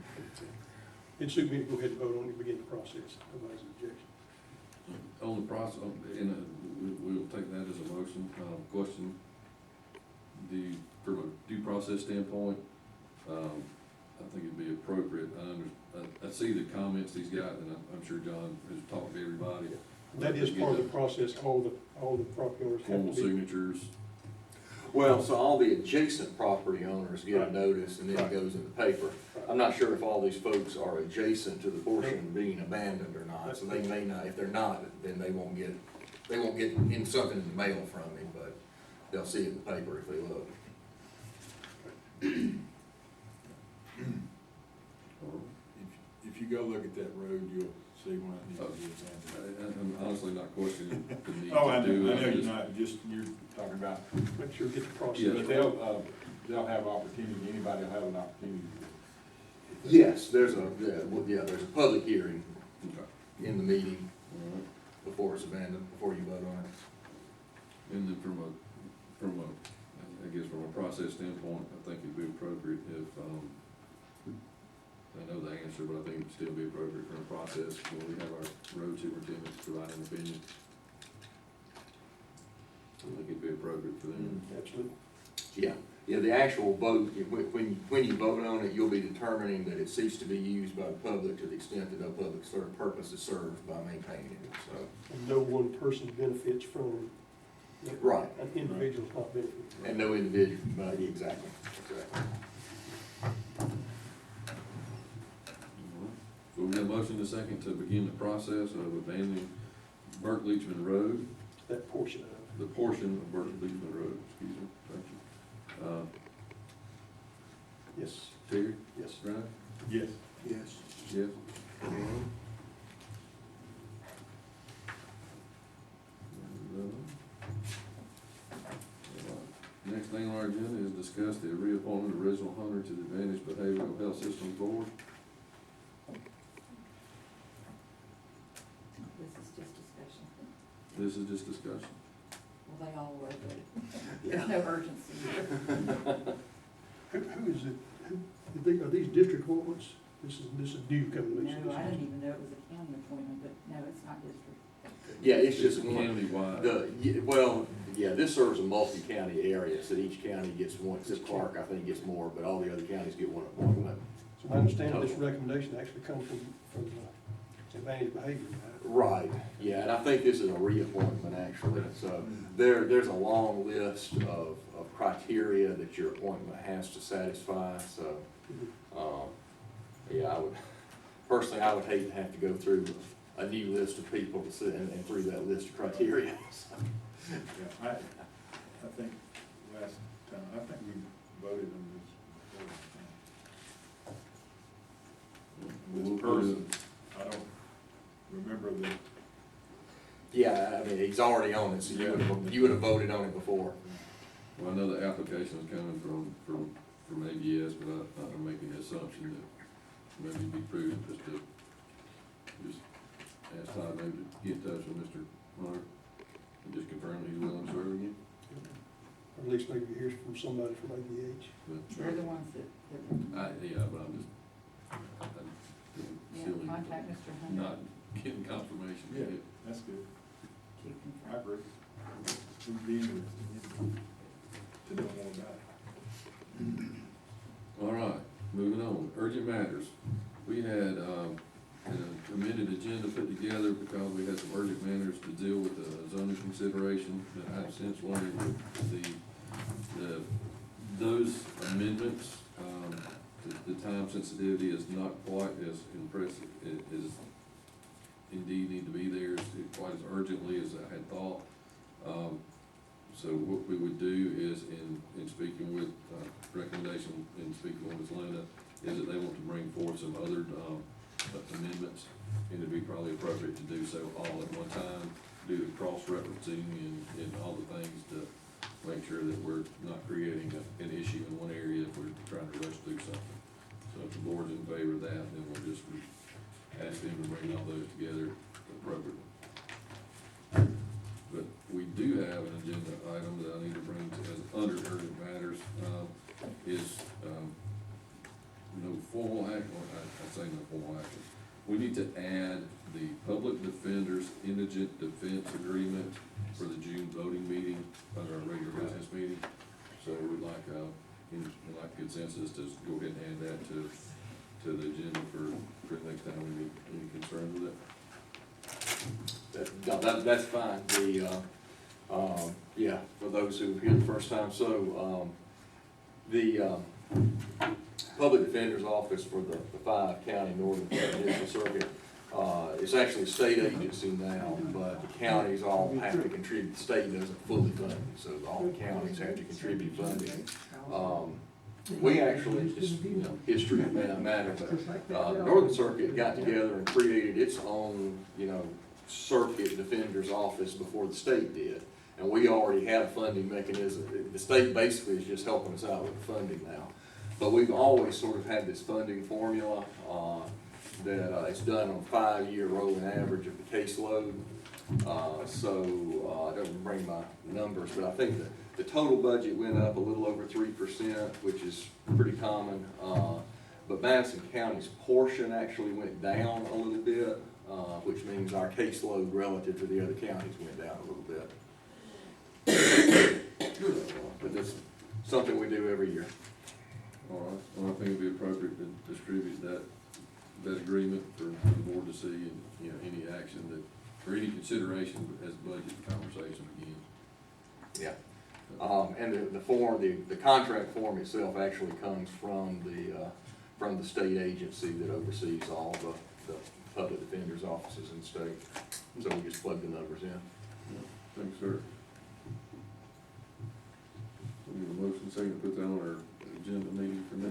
it suits me to go ahead and vote on it and begin the process. Nobody's objection. On the process, we'll take that as a motion. Question, from a due process standpoint, I think it'd be appropriate. I see the comments he's got, and I'm sure John has talked to everybody. That is part of the process, all the property owners have Formal to be. signatures. Well, so all the adjacent property owners get a notice and then it goes in the paper. I'm not sure if all these folks are adjacent to the portion being abandoned or not, so they may not, if they're not, then they won't get in something in the mail from me, but they'll see it in the paper if they look. If you go look at that road, you'll see when it needs to be abandoned. I'm honestly not questioning the need Oh, I to know, do it. I know I'm you're just- not, you're talking about, Make sure we get the process. Yeah. but they'll have opportunity, anybody will have an opportunity. Yes, there's there's a public hearing Okay. in the meeting All right. before it's abandoned, before you vote on it. And then from a process standpoint, I think it'd be appropriate if, I know the answer, but I think it'd still be appropriate for a process when we have our road superintendent provide an opinion. I think it'd be appropriate for them. Absolutely. Yeah, Yeah, the actual vote, when you vote on it, you'll be determining that it ceased to be used by the public to the extent that no public purpose is served by maintaining it, so. And no one person benefits from it. Right. An individual's not benefiting. And no individual, exactly. So we have a motion and a second to begin the process of abandoning Burke Leachman Road, That portion of it. the portion of Burke Leachman Road, excuse me, thank you. Yes. Terry? Yes. Brian? Yes. Yes. Yes. Next thing on our agenda is discuss the reappointment of Reginald Hunter to the Advantage Behavioral Health Systems Board. This is just discussion. This is just discussion. Well, they all were, but there's no urgency here. Who is it? Are these district appointments? This is new coming. No, I didn't even know it was a county appointment, but no, it's not district. Yeah, it's just one. Countywide. Well, yeah, this serves a multi-county area, so each county gets one, except Clark, I think, gets more, but all the other counties get one appointment. So I understand this recommendation actually comes from Advantage Behavior. Right, yeah, and I think this is a reappointment, actually, so there's a long list of criteria that your appointment has to satisfy, so, yeah, personally, I would hate to have to go through a new list of people to sit and through that list of criteria, so. Yeah, I think last time, I think we voted on this. This person, I don't remember the. Yeah, I mean, he's already on it, so you would have voted on it before. Well, I know the application is coming from ABS, but I'm making the assumption that maybe it'd be prudent just to ask Todd maybe to get in touch with Mr. Hunter and just confirm he's willing to serve again. Or at least maybe hear from somebody from ABH. They're the ones that Yeah, but I'm just silly. contact Mr. Hunter. Not getting confirmation Yeah, yet. that's good. Keep I agree. We'd be interested to know more about it. All right, moving on, urgent matters. We had, an amended agenda put together because we had some urgent matters to deal with the zoning consideration, but I've since learned that those amendments, the time sensitivity is not quite as impressive, it is indeed need to be there quite as urgently as I had thought. So what we would do is in speaking with, recommendation, in speaking with Ms. Linda, is that they want to bring forth some other, amendments, and it'd be probably appropriate to do so all at one time, do the cross-referencing and all the things to make sure that we're not creating an issue in one area if we're trying to rush through something. So if the board's in favor of that, then we'll just ask them to bring all those together appropriately. But we do have an agenda item that I need to bring to, as under urgent matters, is, no formal act, or I say no formal action. We need to add the public defender's indigent defense agreement for the June voting meeting under our regular business meeting. So we'd like, in like consensus to go ahead and add that to the agenda for the next time we meet. Any concern with that? That's fine, yeah, for those who are here the first time, so, the Public Defender's Office for the 5-county Northern Judicial Circuit, it's actually a state agency now, but the counties all have to contribute, the state doesn't fully fund it, so all the counties have to contribute funding. We actually, just, history of that matter, but, the Northern Circuit got together and created its own, circuit defender's office before the state did. And we already have a funding mechanism. The state basically is just helping us out with funding now. But we've always sort of had this funding formula, that, it's done on a 5-year rolling average of the caseload. So, I don't bring my numbers, but I think the total budget went up a little over 3%, which is pretty common. But Madison County's portion actually went down a little bit, which means our caseload relative to the other counties went down a little bit. But something we do every year. All right, well, I think it'd be appropriate to distribute that agreement for the board to see and, you know, any action that, or any consideration as budget conversation begins. Yeah. And the form, the contract form itself actually comes from the state agency that oversees all the public defender's offices in the state. So we just plug the numbers in. Thanks, sir. We have a motion, second, to put that on our agenda meeting for next.